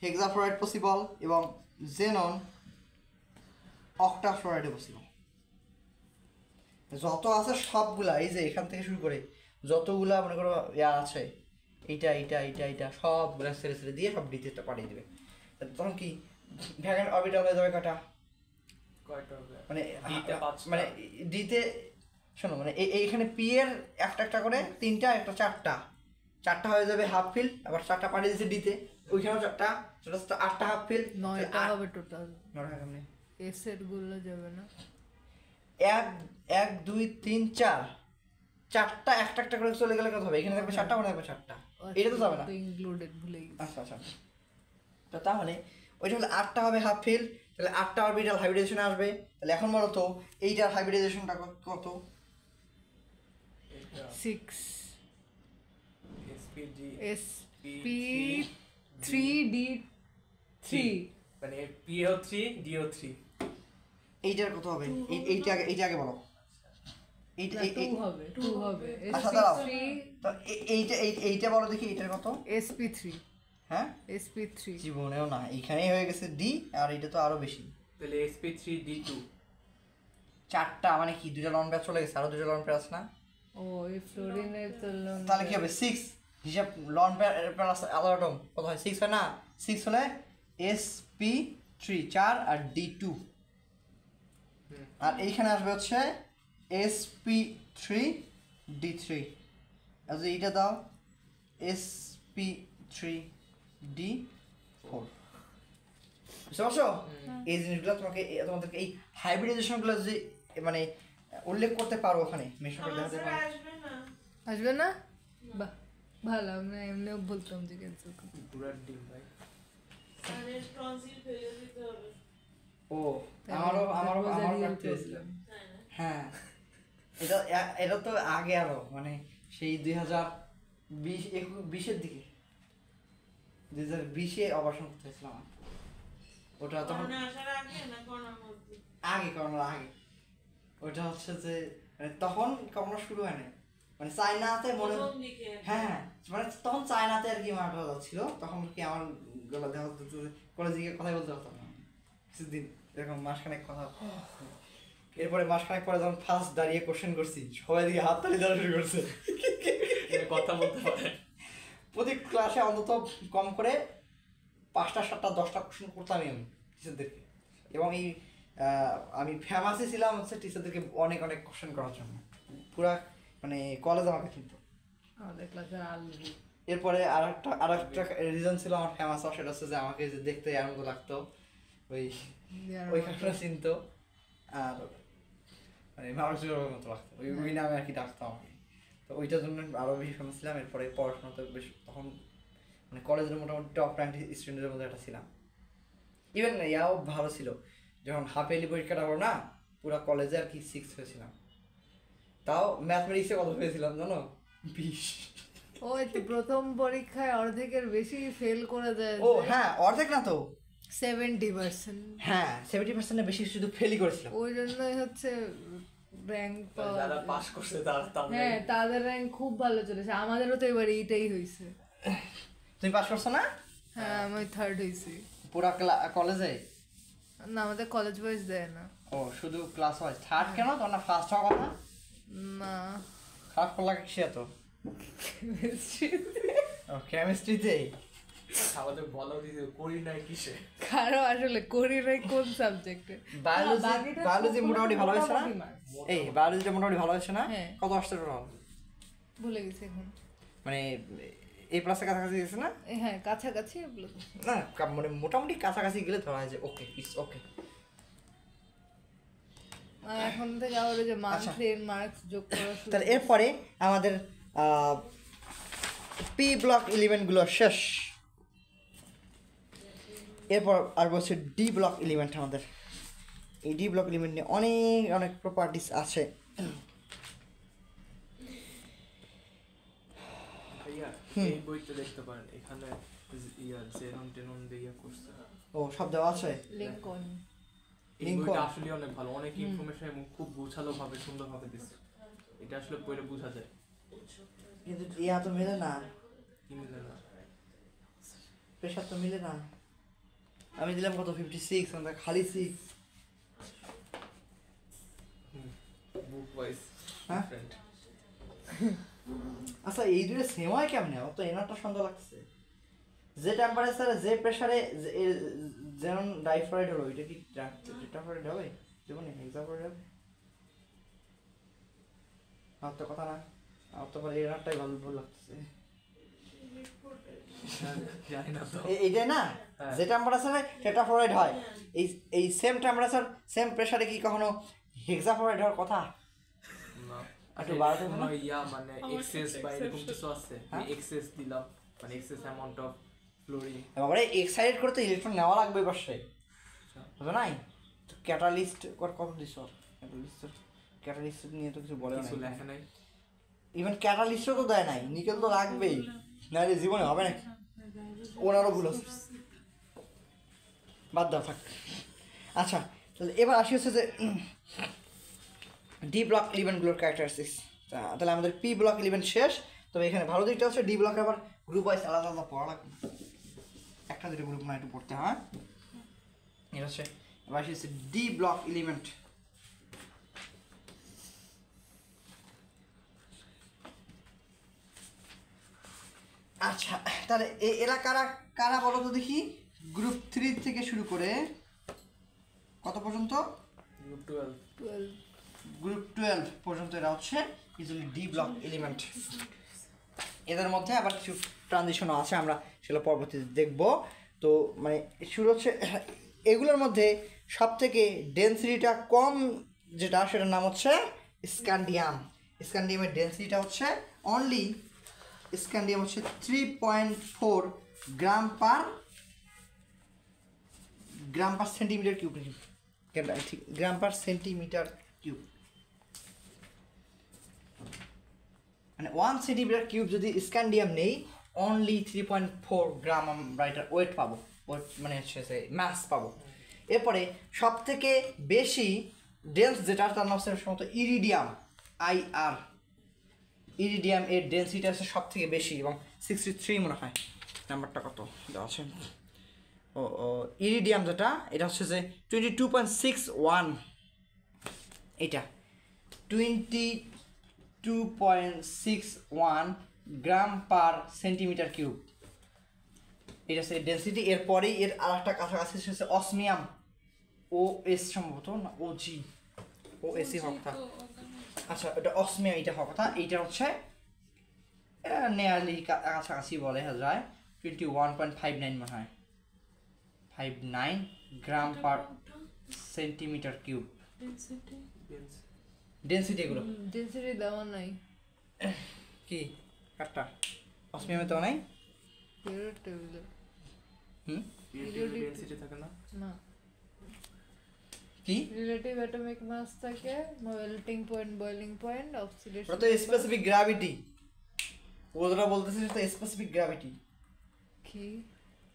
হেক্সাফ্লোরাইড পসিবল এবং জেনন অক্টাফ্লোরাইডে পসিবল। যত আছে সবগুলা এই যে এখান থেকে শুরু করে যতগুলা মনে করো আছে এইটা সবগুলা ছেড়ে দিয়ে সব ডিতে পাঠিয়ে দেবে। তখন কি ভ্যাকেন্ট অরবিটাল হয়ে যাবে কয়টা? মানে ডিতে শোনো, মানে এইখানে পি এর একটা করে 3টা একটা 4টা হয়ে যাবে হাফ ফিল, আবার 4টা পাঠিয়ে দিচ্ছে ডিতে, ওইখানেও 4টা, সেটা 8টা হাফ ফিল, 9টা হবে টোটাল। 9টা কেমনে? এই সেটগুলো যাবে না? 1 2 3 4 4টা একটা করে চলে গেলে কত হবে? এখানে থাকবে 4টা, ওখানে থাকবে 4টা, এটা তো যাবে না। ইনক্লুডেড ভুলে গেছি। আচ্ছা তো তাহলে ওইটা হলে 8টা হবে হাফ ফিল, তাহলে 8টা অরবিটাল হাইব্রিডেশন আসবে। তাহলে এখন বলো তো এইটার হাইব্রিডেশনটা কত? 6 sp3d3 মানে PO3 DO3। এইটার কত হবে? এইটা আগে বলো। 2 হবে আচ্ছা দাঁড়াও, তো এইটা বলো দেখি এইটার কত? sp3। হ্যাঁ sp3 জীবনেও না, এইখানেই হয়ে গেছে ডি, আর এটা তো আরো বেশি, তাহলে sp3d2। 4টা মানে কি 2টা লন পেয়ার চলে গেছে, আরো 2টা লন পেয়ার আছে না? ও এই ফ্লোরিনের তো তাহলে কি হবে? 6 হিসাব লন পেয়ার আলাদা অ্যাটম কত হয়? 6 হয় না? 6 হলে sp3 4 আর d2, আর এইখানে আসবে হচ্ছে sp3d3। আচ্ছা এইটা দাও sp3d4। বুঝতে পারছো? এই জিনিসগুলো তোমাদেরকে এই হাইব্রিডাইজেশনগুলো যদি মানে উল্লেখ করতে পারো ওখানে মেনশন করে দেখাতে পারো। আসবে না? বাহ ভালো, আমরা এমনিও বলতাম যে ক্যান্সেল করতে। পুরা ডিম ভাই। ও আমারও কাটতে হয়েছিল। হ্যাঁ এটা তো আগে আরো মানে সেই 2020-21 দিকে 2020-এ অপারেশন করতেছিলাম ওটা, তখন আগে করোনার আগে। ওটা হচ্ছে যে মানে তখন করোনা শুরু হয় না, মানে চায়নাতে মনে হ্যাঁ মানে তখন চায়নাতে আর কি মারাটা যাচ্ছিল, তখন কি আমার গলা দেখা কলেজে গিয়ে কথাই বলতে পারতাম না কিছুদিন, এরকম মাসখানেক কথা। এরপরে মাসখানেক পরে যখন ফার্স্ট দাঁড়িয়ে কোশ্চেন করছি, সবাই দিকে হাততালি দেওয়া শুরু করছে। কথা বলতে পারে প্রতি ক্লাসে অন্তত কম করে 5টা 7টা 10টা কোশ্চেন করতাম আমি টিচারদেরকে, এবং এই আমি ফেমাসই ছিলাম হচ্ছে টিচারদেরকে অনেক অনেক কোশ্চেন করার জন্য। পুরা মানে কলেজ আমাকে চিনত। আমাদের ক্লাসের আলু এরপরে আরেকটা রিজন ছিল আমার ফেমাস হওয়া, সেটা হচ্ছে যে আমাকে যে দেখতে এর মতো লাগতো, ওই কারণে চিনতো, আর মানে মানুষের মতো লাগতো, ওই নামে আর কি ডাকতো আমাকে। তো ওইটার জন্য আরও বেশি ফেমাস ছিলাম। এরপরে পড়াশোনাতে বেশ তখন মানে কলেজের মোটামুটি টপ র্যাঙ্ক স্টুডেন্টের মধ্যে একটা ছিলাম। ইভেন ইয়াও ভালো ছিল, যখন হাফ ইয়ারলি পরীক্ষাটা হলো না, পুরো কলেজে আর কি 6 হয়েছিলাম। তাও ম্যাথমেটিক্সে কত পেয়েছিলাম জানো? 20। ওই তো প্রথম পরীক্ষায় অর্ধেকের বেশি ফেল করে দেয়। ও হ্যাঁ, অর্ধেক না তো, 70%। হ্যাঁ 70%-এর বেশি শুধু ফেলই করেছিলাম। ওই জন্যই হচ্ছে র্যাঙ্ক পাওয়া যারা যায়। পাস করছে তারা হ্যাঁ তাদের র্যাঙ্ক খুব ভালো চলেছে, আমাদেরও তো এবার এইটাই হয়েছে। তুমি পাস করছো না? হ্যাঁ আমি 3rd হয়েছি। পুরা কলেজে? না আমাদের কলেজ ওয়াইজ দেয় না। ও শুধু ক্লাস ওয়াইজ। 3rd কেন? তোমার না ফার্স্ট হওয়ার কথা? না খারাপ করলা কিসে এত? ও কেমিস্ট্রিতে? আমাদের বলাও দিতে করি নাই কিসে। কারো আসলে করি নাই কোন সাবজেক্টে। বায়োলজি মোটামুটি ভালো হয়েছে না? এই বায়োলজিটা মোটামুটি ভালো হয়েছে না? হ্যাঁ। কত আসছে টোটাল? ভুলে গেছি এখন। মানে A+ এর কাছাকাছি গেছে না? হ্যাঁ কাছাকাছি এগুলো। না মানে মোটামুটি কাছাকাছি গেলে ধরা হয় যে ওকে, ইটস ওকে। আর এখন থেকে আবার ওই যে মান্থলি মার্কস যোগ করা শুরু। তাহলে এরপরে আমাদের পি ব্লক এলিমেন্টগুলো শেষ। এরপর আর বলছে ডি ব্লক এলিমেন্ট। আমাদের এই ডি ব্লক এলিমেন্ট নিয়ে অনেক অনেক প্রপার্টিস আছে। ভাইয়া এই বইতে দেখতে পারেন এখানে জেনন টেনন দিয়ে করছে। ও সব দেওয়া আছে। লিংকন। এই বইটা আসলে অনেক ভালো, অনেক ইনফরমেশন এবং খুব গোছালো ভাবে সুন্দরভাবে দিচ্ছে। এটা আসলে পড়লে বোঝা যায়। কিন্তু ইয়া তো মিলে না, কি মিলে না? প্রেশার তো মিলে না। আমি দিলাম কত 56, আমাদের খালি 6। বুক ওয়াইজ হ্যাঁ? ডিফারেন্ট। আচ্ছা এই দুটো সেম হয় কেমনে? আমার তো এনারটা সন্দেহ লাগছে। যে টেম্পারেচারে যে প্রেসারে যেমন ডাইফ্লোরাইড হলো, এটা কি টেম্পারেচার হবে? যেমন হেক্সাফ্লোরাইড হবে? আমার তো কথা না, আমার তো এনারটাই ভালো ভুল লাগতেছে। জানি না তো। এইটাই না, যে টেম্পারেচারে টেট্রাফ্লোরাইড হয়, এই সেম টেম্পারেচার সেম প্রেসারে কি কখনো হেক্সাফ্লোরাইড হওয়ার কথা? না একটু বাড়াতে হবে না? ইয়া মানে এক্সেস বা এরকম কিছু আছে, এক্সেস দিলাম মানে এক্সেস অ্যামাউন্ট অফ ফ্লোরিন। এবারে এক্সাইটেড করতে ইলেকট্রন নেওয়া লাগবে পাশে, বুঝো নাই? ক্যাটালিস্ট কত দিছ? ক্যাটালিস্ট নিয়ে তো কিছু বলে না, কিছু লেখা নাই। ইভেন ক্যাটালিস্টও তো দেয় নাই। নিকেল তো লাগবেই, নাহলে জীবনে হবে না। ওনারও ভুল আছে, বাদ দাও থাক। আচ্ছা তাহলে এবার আসি হচ্ছে যে ডি ব্লক এলিমেন্টগুলোর ক্যারেক্টারিস্টিক্স। তাহলে আমাদের পি ব্লক এলিমেন্ট শেষ। তবে এখানে ভালো দিকটা হচ্ছে ডি ব্লকে আবার গ্রুপ ওয়াইজ আলাদা আলাদা পড়া লাগবে, একটা দুটো গ্রুপ না একটু পড়তে হয়। এটা হচ্ছে এবার আসি হচ্ছে ডি ব্লক এলিমেন্ট। আচ্ছা তাহলে এরা কারা কারা বলো তো দেখি? গ্রুপ 3 থেকে শুরু করে কত পর্যন্ত? গ্রুপ 12। গ্রুপ 12 পর্যন্ত এরা হচ্ছে ইজিলি ডি ব্লক এলিমেন্ট। এদের মধ্যে আবার কিছু ট্রানজিশনও আছে, আমরা সেগুলো পরবর্তীতে দেখব। তো মানে শুরু হচ্ছে এগুলোর মধ্যে সব থেকে ডেন্সিটিটা কম যেটা, সেটার নাম হচ্ছে স্ক্যান্ডিয়াম। স্ক্যান্ডিয়ামের ডেন্সিটিটা হচ্ছে অনলি, স্ক্যান্ডিয়াম হচ্ছে 3.4 গ্রাম পার সেন্টিমিটার কিউব। ঠিক, গ্রাম পার সেন্টিমিটার কিউব, মানে 1 সেন্টিমিটার কিউব যদি স্ক্যান্ডিয়াম নেই, অনলি 3.4 গ্রাম আমরা এটার ওয়েট পাবো, ওয়েট মানে হচ্ছে মাস পাবো। এরপরে সব থেকে বেশি ডেন্স যেটা, তার নাম হচ্ছে সম্ভবত ইরিডিয়াম, IR। ইরিডিয়াম এর ডেন্সিটি আছে সব থেকে বেশি এবং 63 মনে হয়, নাম্বারটা কত দেওয়া আছে। ও ইরিডিয়াম যেটা, এটা হচ্ছে যে 22.61, এটা 22.61 গ্রাম পার সেন্টিমিটার কিউব, এটা হচ্ছে ডেন্সিটি। এরপরেই এর আর একটা কাছাকাছি হচ্ছে অসমিয়াম, OS সম্ভবত না OSই হওয়ার কথা। আচ্ছা এটা অসমিয়াম, এটা হওয়ার কথা। এইটা হচ্ছে নিয়ারলি কাছাকাছি বলে যায় 21.59 মনে হয় 59 gram per centimetre cube Density. Density এগুলো ডেন্সিটি দেওয়া নাই কি কাটটা অসমিয়ামে তো নাই পিরিয়ড টেবিলে হুম ডেনসিটি থাকে না না কি রিলেটিভ অ্যাটমিক মাস থাকে melting point boiling point oxidation ওটা তো স্পেসিফিক গ্র্যাভিটি ওরা বলতেছে তো স্পেসিফিক গ্র্যাভিটি কি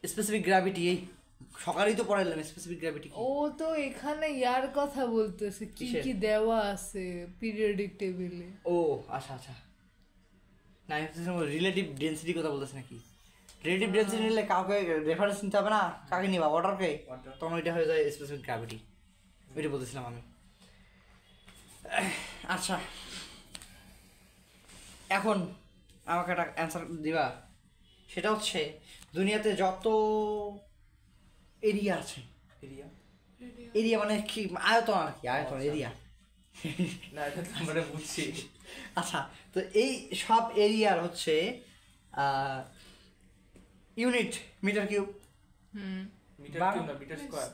স্পেসিফিক গ্র্যাভিটি এই সকালেই তো পড়াইলাম স্পেসিফিক গ্র্যাভিটি ও তো এখানে ইয়ার কথা বলতেছে কি কিসের? কি দেওয়া আছে পিরিয়ডিক টেবিলে ও আচ্ছা আচ্ছা না আমি রিলেটিভ ডেন্সিটি কথা বলতেছি নাকি রিলেটিভ ডেন্সিটি নিলে কাউকে রেফারেন্স নিতে হবে না কাকে নিবা ওয়াটারকে Water. তখন ওইটা হয়ে যায় স্পেসিফিক গ্র্যাভিটি ওইটা বলতেছিলাম আমি আচ্ছা এখন আমাকে একটা অ্যান্সার দিবা সেটা হচ্ছে দুনিয়াতে যত এরিয়া আছে এরিয়া এরিয়া মানে কি আয়তন আর কি আয়তন আচ্ছা। এরিয়া না এটা তো আমরা বুঝছি আচ্ছা তো এই সব এরিয়ার হচ্ছে ইউনিট মিটার কিউব মিটার বারো। কিউব না metre square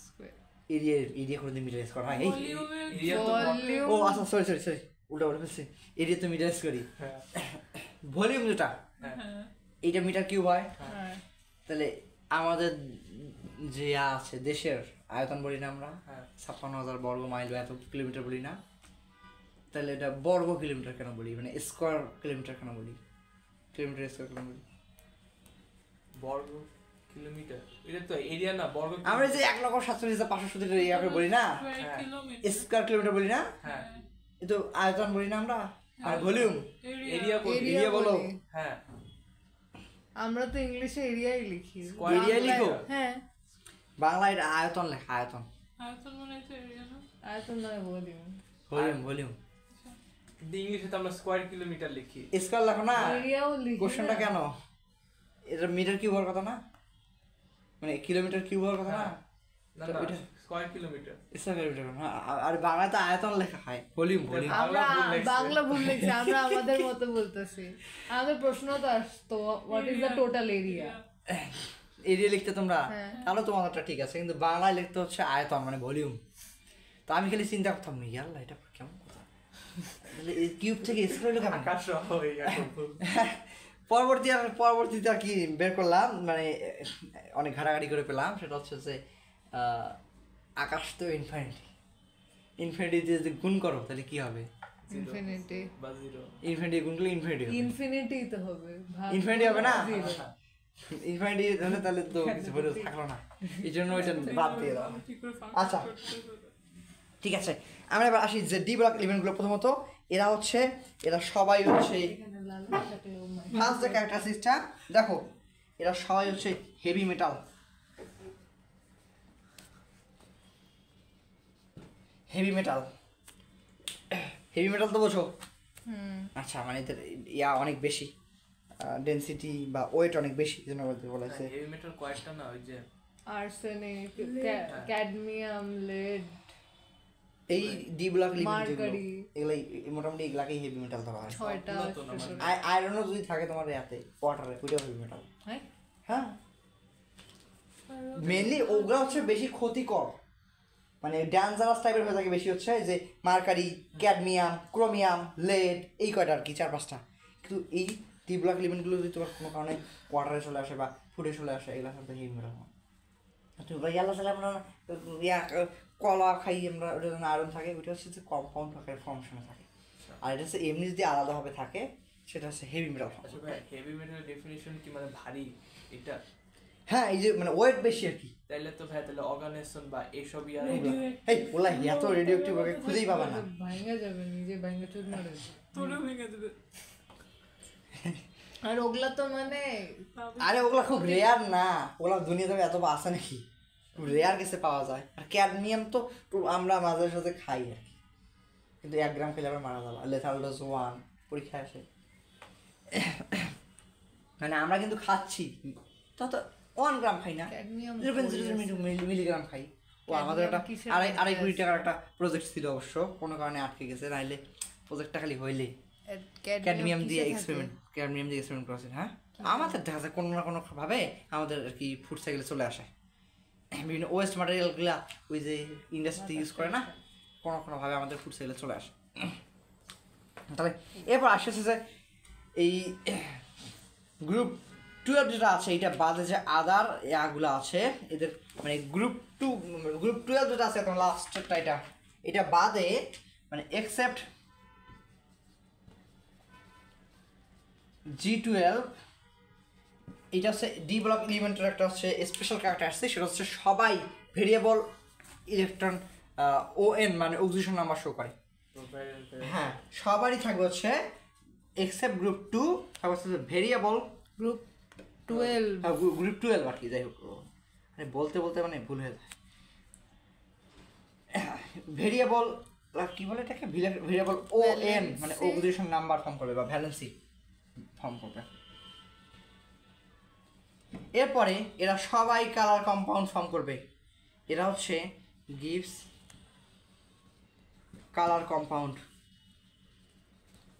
Square. Area area করে মিটার স্কোয়ার হয় এই Volume. এরিয়া তো Volume. ও আচ্ছা সরি সরি সরি উল্টা বলে ফেলছি এরিয়া তো মিটার করি হ্যাঁ ভলিউম যেটা হ্যাঁ এইটা মিটার কিউব হয় হ্যাঁ তাহলে আমাদের যে আছে দেশের আয়তন বলি না আমরা হ্যাঁ 56,000 বর্গ মাইল বা এত কিলোমিটার বলি না তাহলে এটা বর্গ কিলোমিটার কেন বলি মানে স্কোয়ার কিলোমিটার কেন বলি কিলোমিটার স্কোয়ার কেন বলি বর্গ কিলোমিটার এটা তো এরিয়া না বর্গ আমরা যে 1,47,570 এরিয়া করে বলি না Square হ্যাঁ। kilometer. স্কোয়ার কিলোমিটার বলি না হ্যাঁ এ তো আয়তন বলি না আমরা আর ভলিউম Area. এরিয়া বলি এরিয়া এরিয়া বলো। বলি। হ্যাঁ আমরা তো ইংলিশে এরিয়াই লিখি Square এরিয়া লিখো হ্যাঁ বাংলায় এটা আয়তন লেখা আয়তন আয়তন মানে তো area না? আয়তন নয় ভলিউম ভলিউম ভলিউম কিন্তু ইংলিশে তো আমরা স্কয়ার কিলোমিটার লিখি স্কোয়ার লেখো না এরিয়াও লিখি কোশ্চেনটা না। কেন এটা মিটার কিউব হওয়ার কথা না মানে কিলোমিটার কিউব হওয়ার কথা না হ্যাঁ। না তো না এটা- স্কয়ার কিলোমিটার স্কোয়ার কিলোমিটার না আর বাংলায় তো আয়তন লেখা হয় ভলিউম ভলিউম আমরা বাংলা ভুল লিখছে। বাংলা ভুল লিখছি আমরা আমাদের মতো বলতেছি আমাদের প্রশ্ন তো আসতো what is the total area area লিখতে তোমরা হ্যাঁ। তাহলে তোমাদেরটা ঠিক আছে কিন্তু বাংলায় লিখতে হচ্ছে আয়তন মানে ভলিউম তো আমি খালি চিন্তা করতাম ইয়াল্লা এটা কেমন কথা কিউব থেকে স্কোয়ার কেমন আকাশ হয়ে গেল পরবর্তীতে আর কি বের করলাম মানে অনেক ঘাটাঘাটি করে পেলাম সেটা হচ্ছে যে আকাশ তো ইনফিনিটি ইনফিনিটি দিয়ে যদি গুণ করো তাহলে কি হবে ইনফিনিটি বা জিরো ইনফিনিটি গুণ করলে ইনফিনিটি হবে ইনফিনিটি তো হবে ভাগ ইনফিনিটি হবে না zero। ইনফিনিটি হলে তাহলে তো কিছু বলে থাকলো না এই জন্য ওইটা বাদ দিয়ে দাও কি করে function আচ্ছা। করতে হবে? ঠিক আছে আমরা এবার আসি যে ডি ব্লক এলিমেন্টগুলো প্রথমত এরা সবাই হচ্ছে এখানে লাল থাকলে ও মাই ফার্স্ট যে ক্যারেক্টারিস্টিকটা দেখো এরা সবাই হচ্ছে heavy metal heavy metal heavy metal তো বোঝো হুম আচ্ছা মানে এদের ইয়া অনেক বেশি ডেনসিটি বা ওয়েট অনেক বেশি এই জন্য বলতে বলেছে হেভি মেটাল কয়েকটা না ওই যে আর্সেনিক ক্যাডমিয়াম লেড এই ডি ব্লক Mercury। এগুলাই মোটামুটি এগুলাকেই হেভি মেটাল ধরা হয় ছয়টা সবগুলো তো না, special। আয়রনও যদি থাকে তোমার ইয়াতে ওয়াটারে ওইটাও হেভি মেটাল হ্যাঁ হ্যাঁ মেনলি ওগুলা হচ্ছে বেশি ক্ষতিকর মানে ড্যাঞ্জারাস টাইপের হয়ে থাকে বেশি হচ্ছে যে মার্কারি ক্যাডমিয়াম ক্রোমিয়াম লেড এই কয়টা আর কি 4-5টা কিন্তু এই ডি ব্লক এলিমেন্টগুলো যদি তোমার কোনো কারণে ওয়াটারে চলে আসে বা ফুডে চলে আসে এগুলো সাথে হেভি মেটাল হয় তুমি ইয়াল্লা সালে আমরা ইয়া কলা খাই আমরা ওটা যেন আয়রন থাকে ওইটা হচ্ছে যে কম্পাউন্ড আকারের ফর্মেশনে থাকে আর এটা হচ্ছে এমনি যদি আলাদাভাবে থাকে সেটা হচ্ছে হেভি মেটাল আচ্ছা ভাই হেভি মেটাল ডেফিনিশন কি মানে ভারী এটা হ্যাঁ এই যে মানে ওয়েট বেশি আর কি তাইলে তো ভাই তাহলে অর্গানাইজেশন বা এসব ইয়ার এই ওলা এত রেডিও অ্যাক্টিভ ওকে খুঁজেই পাবা না ভাঙা যাবে নিজে ভাঙা চুর মারে তোরে ভেঙে দেবে। আর ওগুলা তো মানে আরে ওগুলা খুব রেয়ার না ওগুলা দুনিয়াতে এত আছে নাকি খুব রেয়ার কেসে পাওয়া যায় আর ক্যাডমিয়াম তো আমরা মাঝে সাথে খাই আর কি কিন্তু 1 গ্রাম খেলে আবার মারা যাবে লেথাল ডোজ 1 পরীক্ষায় আসে মানে আমরা কিন্তু খাচ্ছি তত 1 গ্রাম খাই না ক্যাডমিয়াম 0.0 মিলিগ্রাম খাই ও আমাদের একটা Cadmium কিসের আড়াই মধ্যে কোটি আছে? টাকার একটা প্রজেক্ট ছিল অবশ্য কোনো কারণে আটকে গেছে নাইলে প্রজেক্টটা খালি হইলে ক্যাডমিয়াম দিয়ে এক্সপেরিমেন্ট করেছেন। হ্যাঁ, আমাদের দেখা যায় কোনো না কোনো ভাবে আমাদের আর কি ফুড সাইকেলে চলে আসে বিভিন্ন ওয়েস্ট ম্যাটেরিয়ালগুলা, ওই যে ইন্ডাস্ট্রিতে ইউজ করে না, কোনো কোনোভাবে আমাদের ফুড সাইকেলে চলে আসে। তাহলে এরপর আসতেছে যে এই গ্রুপ 12 যেটা আছে এটা বাদে যে আদার ইয়াগুলো আছে এদের মানে গ্রুপ 12 যেটা আছে এখন লাস্টেরটা এটা বাদে মানে এক্সেপ্ট G12 এটা হচ্ছে ডি ব্লক এলিমেন্টের একটা হচ্ছে স্পেশাল ক্যারেক্টার আসছে, সেটা হচ্ছে সবাই ভেরিয়েবল ইলেকট্রন ON মানে অক্সিজেন নাম্বার শো করে। হ্যাঁ, সবারই থাকবে হচ্ছে এক্সেপ্ট গ্রুপ 2 থাকবে হচ্ছে ভেরিয়েবল গ্রুপ 12 গ্রুপ 12 আর কি, যাই হোক মানে বলতে বলতে মানে ভুল হয়ে যায়। ভেরিয়েবল কি বলে এটাকে, ভেরিয়েবল ON মানে অক্সিজেন নাম্বার ফর্ম করবে বা ভ্যালেন্সি ফর্ম করবে। এরপরে এরা সবাই কালার কম্পাউন্ড ফর্ম করবে, এরা হচ্ছে gives colour compound.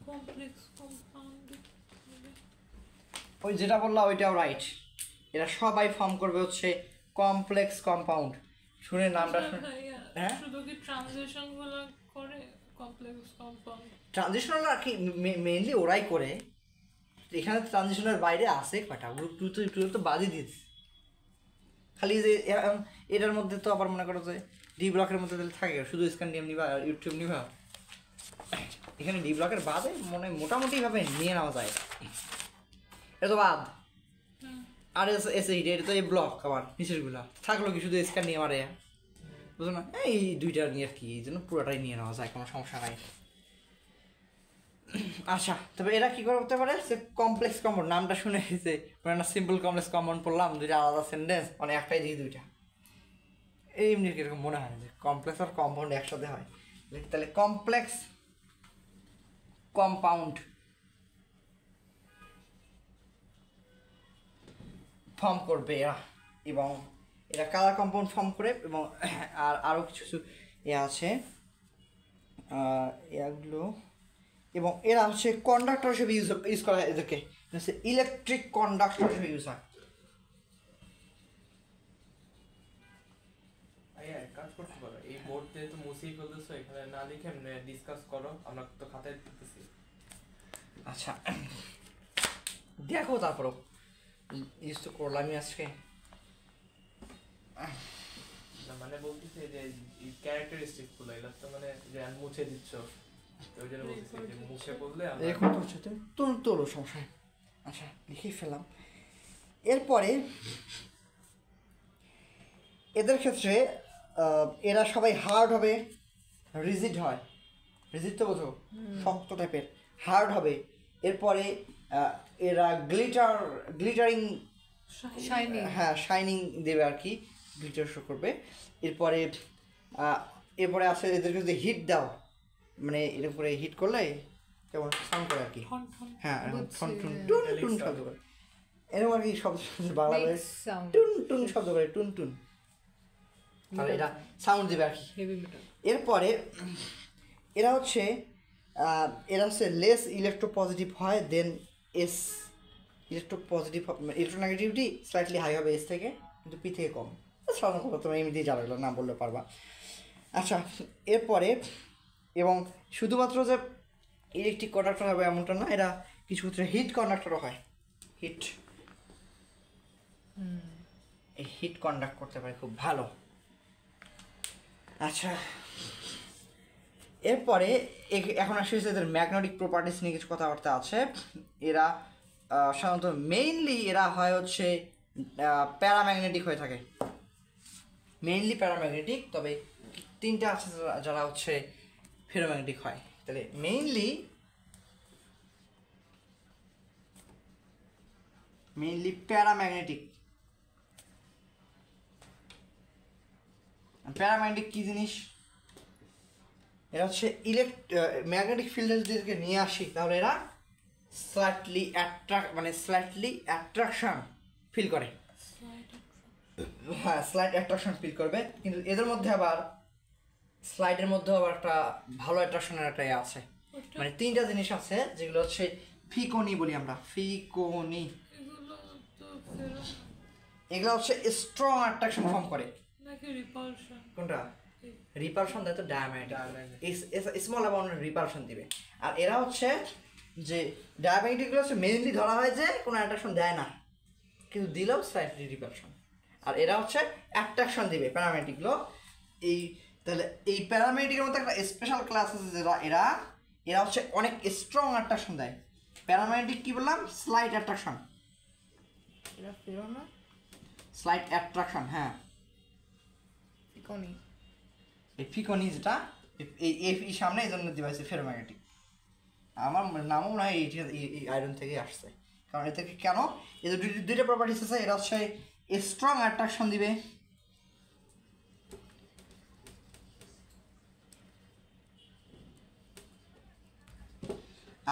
complex compound. ওই যেটা বললাম ওইটাও রাইট, এরা সবাই ফর্ম করবে হচ্ছে কমপ্লেক্স কম্পাউন্ড। শুনে নামটা হ্যাঁ, শুধু কি ট্রানজিশন গুলো করে কমপ্লেক্স কম্পাউন্ড? ট্রানজিশনাল আর কি মেইনলি ওরাই করে, এখানে ট্রানজিশনের বাইরে আছে কটা গ্রুপ 2 তো বাদই দিয়েছে। খালি যে এটার মধ্যে তো আবার মনে করো যে ডি ব্লকের মধ্যে তাহলে থাকে শুধু স্ক্যান্ডিয়াম নিবা ইউটিউব নিবা, এখানে ডি ব্লকের বাদে মনে মোটামুটিভাবে নিয়ে নেওয়া যায়। এটা তো বাদ, আর এসে এটা তো এই ব্লক আবার নিচেরগুলা থাকলো কি শুধু স্ক্যান্ডিয়াম আর বুঝো না, এই দুইটা নিয়ে আর কি, এই জন্য পুরোটাই নিয়ে নেওয়া যায়, কোনো সমস্যা নাই। আচ্ছা, তবে এরা কি করতে পারে, সে কমপ্লেক্স কম্পাউন্ড নামটা শুনে যে মানে না সিম্পল কমপ্লেক্স কম্পাউন্ড পড়লাম, দুইটা আলাদা সেন্টেন্স মানে একটাই দিকে দুইটা, এই এমনি কিরকম মনে হয় যে কমপ্লেক্স আর কম্পাউন্ড একসাথে হয়। তাহলে কমপ্লেক্স কম্পাউন্ড ফর্ম করবে এরা, এবং এরা কালার কম্পাউন্ড ফর্ম করে, এবং আর আরও কিছু আছে এগুলো, এবং এরা হচ্ছে কন্ডাক্টর হিসেবে ইউজ করা হয়, এদেরকে হচ্ছে ইলেকট্রিক কন্ডাক্টর হিসেবে ইউজ হয়। কাজ করতে পারো, এই বোর্ড দিয়ে তো মুছেই ফেলতেছো, এখানে না লিখে ডিসকাস করো, আমরা তো খাতায় দিতেছি। আচ্ছা দেখো, তারপরও ইউজ তো করলামই আজকে। মানে বলতেছি যে ক্যারেক্টারিস্টিক গুলো এগুলো তো মানে যে মুছে দিচ্ছ, ওই জন্য বলতেছি যে মুছে বললে এরকম তো হচ্ছে তোলো সমস্যা। আচ্ছা লিখেই ফেললাম। এরপরে এদের ক্ষেত্রে এরা সবাই হার্ড হবে, রিজিড হয়, রিজিড তো বোঝো শক্ত টাইপের, হার্ড হবে। এরপরে এরা গ্লিটারিং হ্যাঁ শাইনিং দেবে আর কি, গ্লিটার শো করবে। এরপরে আছে এদেরকে যদি হিট দাও, মানে এর উপরে হিট করলে কেমন সাউন্ড করে আর কি, হ্যাঁ টুন টুন টুন টুন শব্দ করে, এরকম আর কি শব্দ বাংলাতে টুন টুন শব্দ করে, টুন টুন, আর এরা সাউন্ড দেবে আর কি। এরপরে এরা হচ্ছে লেস ইলেকট্রোপজিটিভ হয়, then S electropositive electronegativity slightly high হবে এস থেকে, কিন্তু পি থেকে কম, সাধারণ কথা তোমরা এমনিতেই জানো, না বললে পারবা। আচ্ছা এরপরে, এবং শুধুমাত্র যে ইলেকট্রিক কন্ডাক্টর হবে এমনটা না, এরা কিছু ক্ষেত্রে হিট কন্ডাক্টরও হয়, হিট কন্ডাক্ট করতে পারে খুব ভালো। আচ্ছা এরপরে এখন আসলে এদের ম্যাগনেটিক প্রপার্টিস নিয়ে কিছু কথাবার্তা আছে। এরা সাধারণত মেইনলি এরা হয় হচ্ছে প্যারাম্যাগনেটিক হয়ে থাকে, মেইনলি প্যারাম্যাগনেটিক, তবে তিনটা আছে যারা হচ্ছে ফেরোম্যাগনেটিক হয়। তাহলে মেইনলি প্যারাম্যাগনেটিক। প্যারাম্যাগনেটিক কি জিনিস, এরা হচ্ছে ম্যাগনেটিক ফিল্ডে যদি এদেরকে নিয়ে আসি তাহলে এরা স্লাইটলি অ্যাট্রাকশন ফিল করে, হ্যাঁ স্লাইট অ্যাট্রাকশন ফিল করবে, কিন্তু এদের মধ্যে আবার স্লাইডের মধ্যে আবার একটা ভালো অ্যাট্রাকশনের একটা আছে, মানে তিনটা জিনিস আছে যেগুলো হচ্ছে ফিকোনি বলি আমরা, ফিকোনি। এগুলো তো ফেরো এগুলো হচ্ছে স্ট্রং অ্যাট্রাকশন ফর্ম করে। নাকি রিপালশন? কোনটা? রিপালশন দেয় তো ডায়াম্যাগনেটিক, স্মল অ্যামাউন্টের রিপালশন দিবে। আর এরা হচ্ছে যে ডায়াম্যাগনেটিকগুলো হচ্ছে মেইনলি ধরা হয় যে কোনো অ্যাট্রাকশন দেয় না, কিন্তু দিলেও স্লাইটলি রিপালশন। আর এরা হচ্ছে অ্যাট্রাকশন দিবে প্যারাম্যাগনেটিকগুলো। এই তাহলে এই প্যারাম্যাগনেটিকের মধ্যে একটা স্পেশাল ক্লাস আছে যেটা এরা এরা হচ্ছে অনেক স্ট্রং অ্যাট্রাকশন দেয়। প্যারাম্যাগনেটিক কি বললাম? স্লাইট অ্যাট্রাকশন, এটা ফেরো না স্লাইট অ্যাট্রাকশন। হ্যাঁ, ফিকনি। এই ফিকনি যেটা এই এফ ই সামনে এই জন্য দিবাইছে ফেরোম্যাগনেটিক। আমার নামও মনে হয় এই আয়রন থেকে আসছে, কারণ এ থেকে কেন এদের দুইটা প্রপার্টিস আছে। এরা হচ্ছে স্ট্রং অ্যাট্রাকশন দিবে,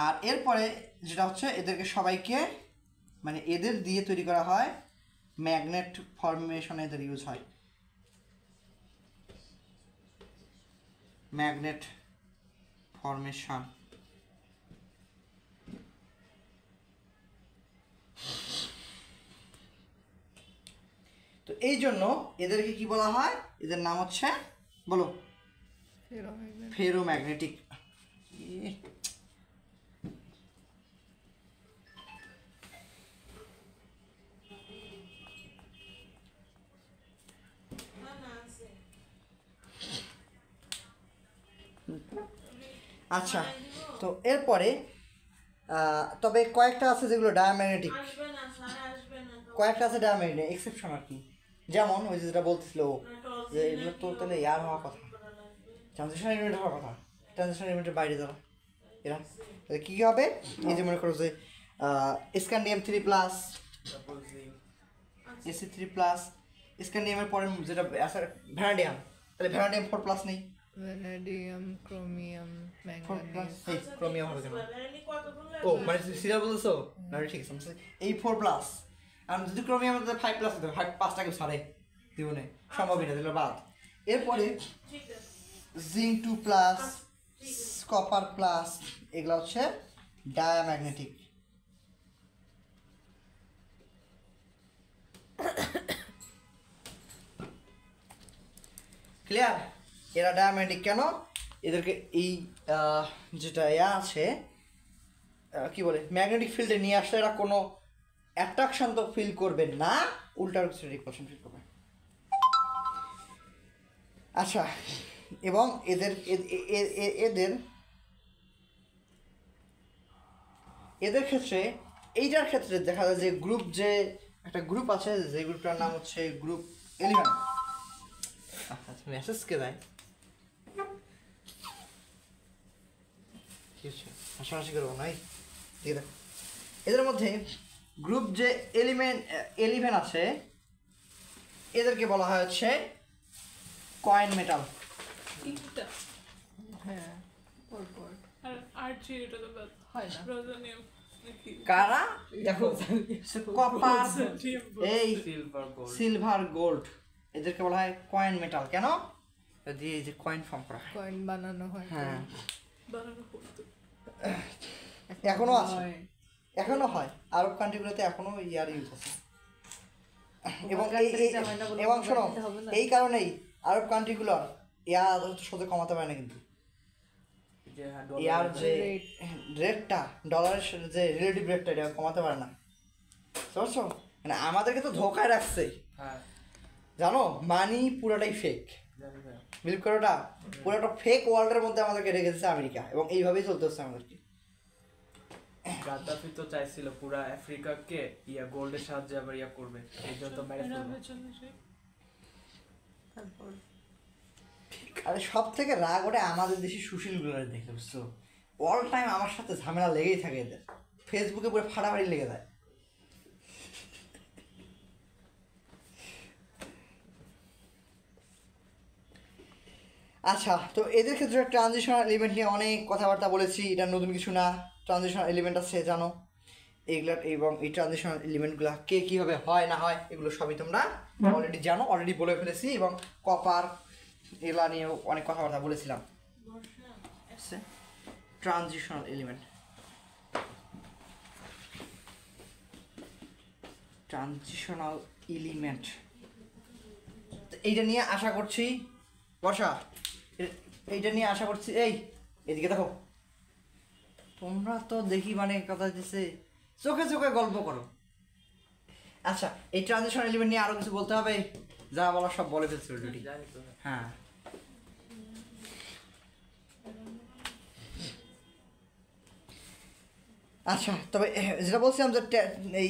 আর এরপরে যেটা হচ্ছে এদেরকে সবাইকে মানে এদের দিয়ে তৈরি করা হয় ম্যাগনেট ফর্মেশনে এদের ইউজ হয়, ম্যাগনেট ফর্মেশন। তো এই জন্য এদেরকে কি বলা হয়? এদের নাম হচ্ছে বলো ফেরোম্যাগনেট। ফেরোম্যাগনেটিক। আচ্ছা, তো এরপরে তবে কয়েকটা আছে যেগুলো ডায়াম্যাগনেটিক, কয়েকটা আছে ডায়াম্যাগনেটিক এক্সেপশন আর কি। যেমন ওই যেটা বলতেছিল ও, যে এগুলো তো তাহলে ইয়ার হওয়ার কথা, ট্রানজিশন এলিমেন্ট হওয়ার কথা, ট্রানজিশন এলিমেন্টের বাইরে যাওয়া। এরা কী কী হবে? এই যে মনে করো যে স্ক্যান্ডিয়াম 3+, Ac3+, স্ক্যান্ডিয়ামের পরে যেটা আছে ভ্যানাডিয়াম, তাহলে ভ্যানাডিয়াম 4+ নেই, ভ্যানাডিয়াম, ক্রোমিয়াম, ম্যাঙ্গানিজ। এই ক্রোমিয়াম হবে কেন? ও মানে সিরিয়াল বলতেছো না? ঠিক আছে, এই 4+, আর যদি ক্রোমিয়াম 5+ হতো, 5টা কেউ ছাড়ে জীবনে সম্ভবই না, দিল বাদ। এরপরে জিঙ্ক 2+, কপার প্লাস, এগুলো হচ্ছে ডায়াম্যাগনেটিক। ক্লিয়ার? এরা ডায়াম্যাগনেটিক কেন? এদেরকে এই যেটা ইয়া আছে কি বলে ম্যাগনেটিক ফিল্ডে নিয়ে আসলে এরা কোনো অ্যাট্রাকশন তো ফিল করবে না, উল্টার কিছু রিপালশন ফিল করবে। আচ্ছা, এবং এদের এদের এদের ক্ষেত্রে এইটার ক্ষেত্রে দেখা যায় যে গ্রুপ, যে একটা গ্রুপ আছে যে গ্রুপটার নাম হচ্ছে গ্রুপ 11। আচ্ছা, মেসেজ কে দেয়? কি হচ্ছে? হাসাহাসি করবো নাই, ঠিক আছে। এদের মধ্যে গ্রুপ যে 11 আছে এদেরকে বলা হয় হচ্ছে কয়েন মেটাল। তিনটা হ্যাঁ, পরপর আর আর্চি এটা তো বাদ হয় না। রোজানিয়াম নাকি কারা? দেখো কপার, এই সিলভার গোল্ড। সিলভার গোল্ড, এদেরকে বলা হয় কয়েন মেটাল। কেন? দিয়ে এই যে কয়েন ফর্ম করা হয়। কয়েন বানানো হয়। হ্যাঁ, বানানো করতো। এখনো আছে, হয়। এখনো হয় আরব কান্ট্রিগুলোতে, এখনো ইয়ার ইউজ আছে। এবং ওখানকার থেকে হয় না বলে এবং ওখানকার শোনো, দিতে হবে না? এই কারণেই আরব কান্ট্রিগুলোর ইয়ার সাথে কমাতে পারে না, কিন্তু যে হ্যাঁ ইয়ার ডলার যে রেটটা, ডলারের যে রিলেটিভ রেটটা, এটা কমাতে পারে না, বুঝতে পারছো? মানে আমাদেরকে তো ধোকায় রাখছে, হ্যাঁ জানো, মানি পুরোটাই ফেক। জানি না। বিলিভ করো, ওটা পুরোটা ফেক ওয়ার্ল্ডের মধ্যে আমাদেরকে রেখেছে আমেরিকা, এবং এইভাবেই চলতে হচ্ছে আমাদেরকে। গাদ্দাফি তো চাইছিল পুরা আফ্রিকাকে গোল্ডের সাহায্যে আবার করবে, এই জন্য তো মেরে ফেললো। তারপর আরে সব থেকে রাগ ওটা আমাদের দেশি সুশীলগুলো দেখে, বুঝছো? অল টাইম আমার সাথে ঝামেলা লেগেই থাকে এদের, ফেসবুকে পুরো ফাটাফাটি লেগে যায়। আচ্ছা, তো এদের ক্ষেত্রে ট্রানজিশনাল এলিমেন্ট নিয়ে অনেক কথাবার্তা বলেছি, এটা নতুন কিছু না। ট্রানজিশনাল এলিমেন্ট আছে জানো এইগুলা, এবং এই ট্রানজিশনাল এলিমেন্টগুলো কে কীভাবে হয় না হয় এগুলো সবই তোমরা অলরেডি জানো, অলরেডি বলে ফেলেছি। এবং কপার এগুলা নিয়েও অনেক কথাবার্তা বলেছিলাম। Transitional element. ট্রানজিশনাল এলিমেন্ট এইটা নিয়ে আশা করছি বর্ষা, এইটা নিয়ে আশা করছি, এই এদিকে দেখো, তোমরা তো দেখি মানে কথা দিচ্ছে চোখে চোখে গল্প করো। আচ্ছা, এই ট্রানজিশনাল এলিমেন্ট নিয়ে আরো কিছু বলতে হবে, যা বলার সব বলে ফেলছি অলরেডি। জানি তো। হ্যাঁ, আচ্ছা, তবে যেটা বলছিলাম যে এই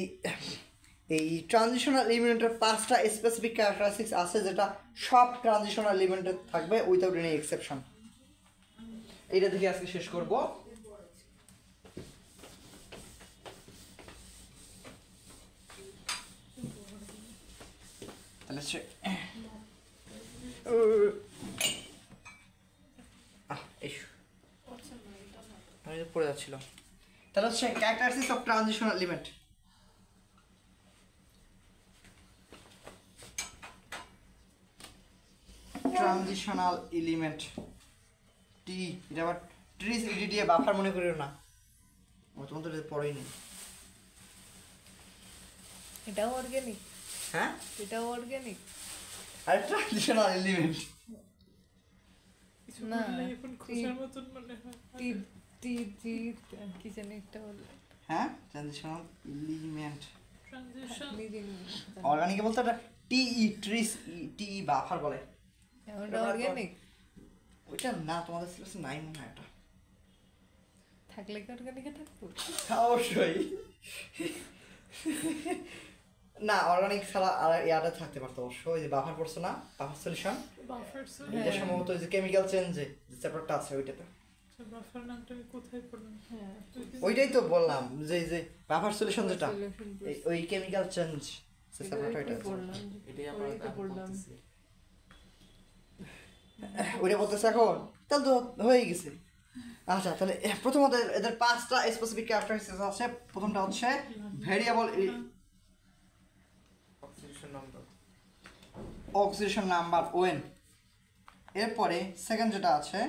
এই ট্রানজিশনাল এলিমেন্টের 5টা স্পেসিফিক ক্যারেক্টারিস্টিক্স আছে যেটা সব ট্রানজিশনাল এলিমেন্টে থাকবে উইথাউট এনি এক্সেপশন। এইটা থেকে আজকে শেষ করব। তাহলে পড়ে যাচ্ছিল। তাহলে হচ্ছে characteristics of transitional element. Transitional element টি, এটা আবার ট্রিস ইডি দিয়ে বাফার মনে করিও না, তোমার তো পড়েই নেই। এটাও অর্গানিক, হ্যাঁ, এটাও অর্গানিক আর ট্রানজিশনাল এলিমেন্ট কিছু না, বললে এখন খোঁজার মতন মনে হয়। টি টি টি কি জানি একটা বলে, হ্যাঁ, ট্রানজিশনাল এলিমেন্ট ট্রানজিশন অর্গানিক বলতে এটা টি ই ট্রিস টি ই বাফার বলে। ওটা অর্গানিক ওইটা না, তোমাদের সিলেবাসে নাই মনে হয় এটা। থাকলে কি অর্গানিকে থাকবো? অবশ্যই না, অর্গানিক ছাড়া আর ইয়াটা থাকতে পারতো অবশ্যই। ওই যে বাফার পড়ছো না, বাফার সলিউশন, বাফার এটা সম্ভবত ওই যে কেমিক্যাল চেঞ্জে যে চ্যাপ্টারটা আছে ওইটাতে। বাফার নামটা আমি কোথায় পড়লাম? হ্যাঁ, ওইটাই তো বললাম যে যে বাফার সলিউশন যেটা solution ওই কেমিক্যাল চেঞ্জ সে চ্যাপ্টারটা এটাই ওইটা তো পড়লাম, এটাই আমরা ওইটাই তো পড়লাম। বলতেছি। ওইটা বলতেছে এখন, তাহলে তো হয়ে গেছে। আচ্ছা, তাহলে প্রথমত এদের 5টা স্পেসিফিক ক্যারেক্টারিস্টিক্স আছে। প্রথমটা হচ্ছে variable oxidation number, oxidation number ওএন। এরপরে সেকেন্ড যেটা আছে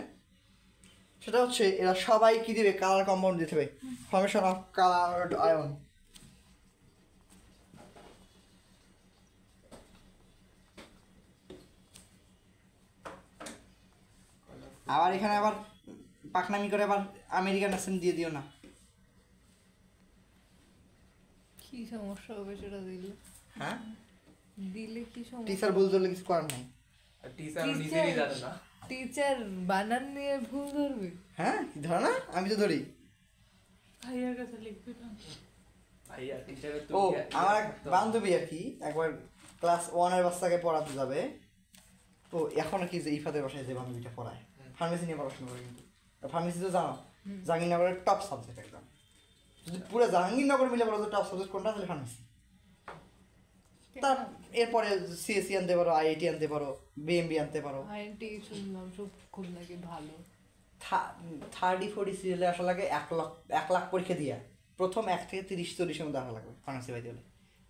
সেটা হচ্ছে এরা সবাই কি দিবে, কালার কম্পাউন্ড দিতে হবে, ফর্মেশন অফ কালারড আয়ন। আবার এখানে আবার পাকনামি করে আবার আমেরিকান অ্যাসেন্ট দিয়ে দিও না। কি সমস্যা হবে সেটা দিলে? হ্যাঁ, দিলে কি সমস্যা? টিচার ভুল ধরলে কিছু করার নাই। আর টিচার নিজেরই জানে না। টিচার বানান নিয়ে ভুল ধরবে? হ্যাঁ, ধরো না, আমি তো ধরি। ভাইয়ার কাছে লিখবি না? ভাইয়া টিচারের তো ও, আমার এক বান্ধবী আর কি একবার ক্লাস 1-এর বাচ্চাকে পড়াতে যাবে, তো এখন কি যে ইফাদের বাসায় যে বান্ধবীটা পড়ায়, ফার্মেসি নিয়ে পড়াশোনা করে, কিন্তু ফার্মেসি তো জানো জাহাঙ্গীরনগরের টপ সাবজেক্ট একদম। যদি পুরো জাহাঙ্গীরনগর মিলে বলো তো টপ সাবজেক্ট কোনটা, তাহলে ফার্মেসি। তার এরপরে সিএসসি আনতে পারো, আইআইটি আনতে পারো, বিএমবি আনতে পারো। আইএনটি শুনলাম সব খুব নাকি ভালো। 30-40 সিরিয়ালে আসা লাগে 1 লাখ পরীক্ষা দিয়া, প্রথম 1 থেকে 30-40-এর মধ্যে আসা লাগবে ফার্মেসি পাইতে হলে।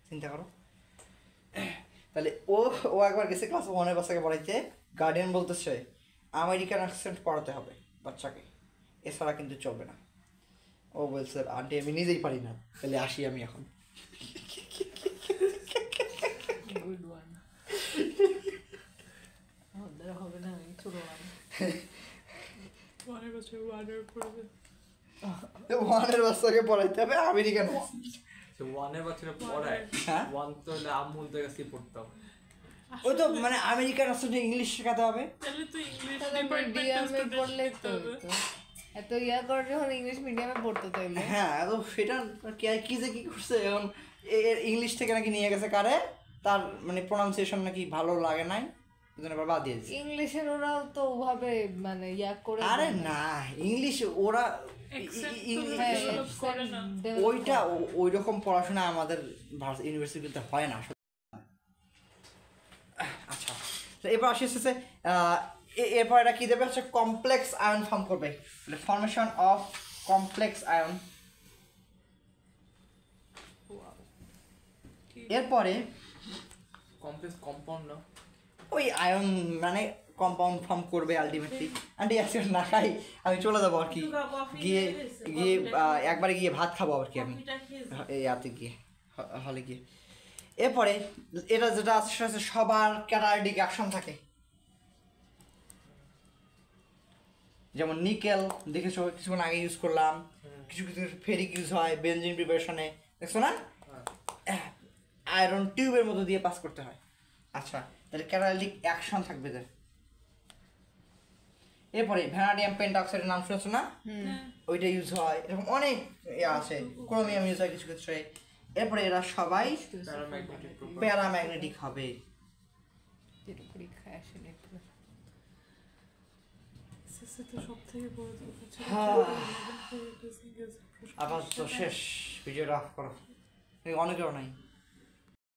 চিন্তা করো। তাহলে ও একবার গেছে ক্লাস 1-এর বাচ্চাকে পড়াইতে, গার্ডিয়ান বলতেছে আমেরিকান অ্যাকসেন্ট পড়াতে হবে বাচ্চাকে, এছাড়া কিন্তু চলবে না। ও বলছে আন্টি আমি নিজেই পারি না, তাহলে আসি আমি এখন। Good one. আমাদের হবে না, আমি ছোট ওয়ান। মনে করছে ওয়ার্ডার পড়বে। 1-এর বাচ্চাকে পড়াইতে হবে আমেরিকান। সে ওয়ানের বাচ্চারা পড়ায়, হ্যাঁ, ওয়ান তো হলে আম্মুলদের কাছে পড়তাম। ওই তো মানে আমেরিকান অ্যাকসেন্টে ইংলিশ শেখাতে হবে। তাহলে তো ইংলিশ তাহলে ডিপার্টমেন্টাল মিডিয়ামে স্টুডেন্ট পড়লেই তো হতো। এত ইয়া করে যখন ইংলিশ মিডিয়ামে পড়তো তাইলে। হ্যাঁ, তো সেটা কি যে কি করছে এখন, ইংলিশ থেকে নাকি নিয়ে গেছে কারে, তার মানে প্রোনাউন্সিয়েশন নাকি ভালো লাগে নাই, ওই আবার বাদ দিয়ে দিয়েছে। ইংলিশের ওরাও তো ওভাবে মানে ইয়া করে আরে না, ইংলিশ ওরা হ্যাঁ, করে না। ওইটা ওই রকম পড়াশোনা আমাদের ইউনিভার্সিটিতে হয় না। আচ্ছা, তো এবার আসি হচ্ছে এরপর এটা কি দেবে হচ্ছে কমপ্লেক্স আয়ন ফর্ম করবে, ফর্মেশন অফ কমপ্লেক্স আয়ন। এরপরে কমপ্লেক্স কম্পাউন্ড না, ওই আয়ন মানে কম্পাউন্ড ফর্ম করবে আলটিমেটলি। আন্টি আজকে না খাই, আমি চলে যাবো আর কি, গিয়ে গিয়ে একবারে গিয়ে ভাত খাবো আর কি আমি এই রাতে গিয়ে হলে গিয়ে। এরপরে এটা যেটা আছে সবার ক্যাটালিটিক অ্যাকশন থাকে, যেমন নিকেল দেখেছো কিছুক্ষণ আগে ইউজ করলাম, কিছু কিছু ফেরিক ইউজ হয় বেনজিন প্রিপারেশনে, দেখছো না? আয়রন টিউবের মতো দিয়ে পাস করতে হয়। আচ্ছা, তাহলে ক্যাটালিটিক অ্যাকশন থাকবে যে। এরপরে ভ্যানাডিয়াম পেন্টঅক্সাইডের নাম শুনেছো না? ওইটা ইউজ হয়, এরকম অনেক আছে, ক্রোমিয়াম ইউজ হয় কিছু ক্ষেত্রে। এরপরে এরা সবাই প্যারাম্যাগনেটিক হবে। পরীক্ষায় আসে একটু সবথেকে বড় দরকার ছিল আবার তো শেষ, ভিডিওটা অফ করো, অনেকেরও নাই।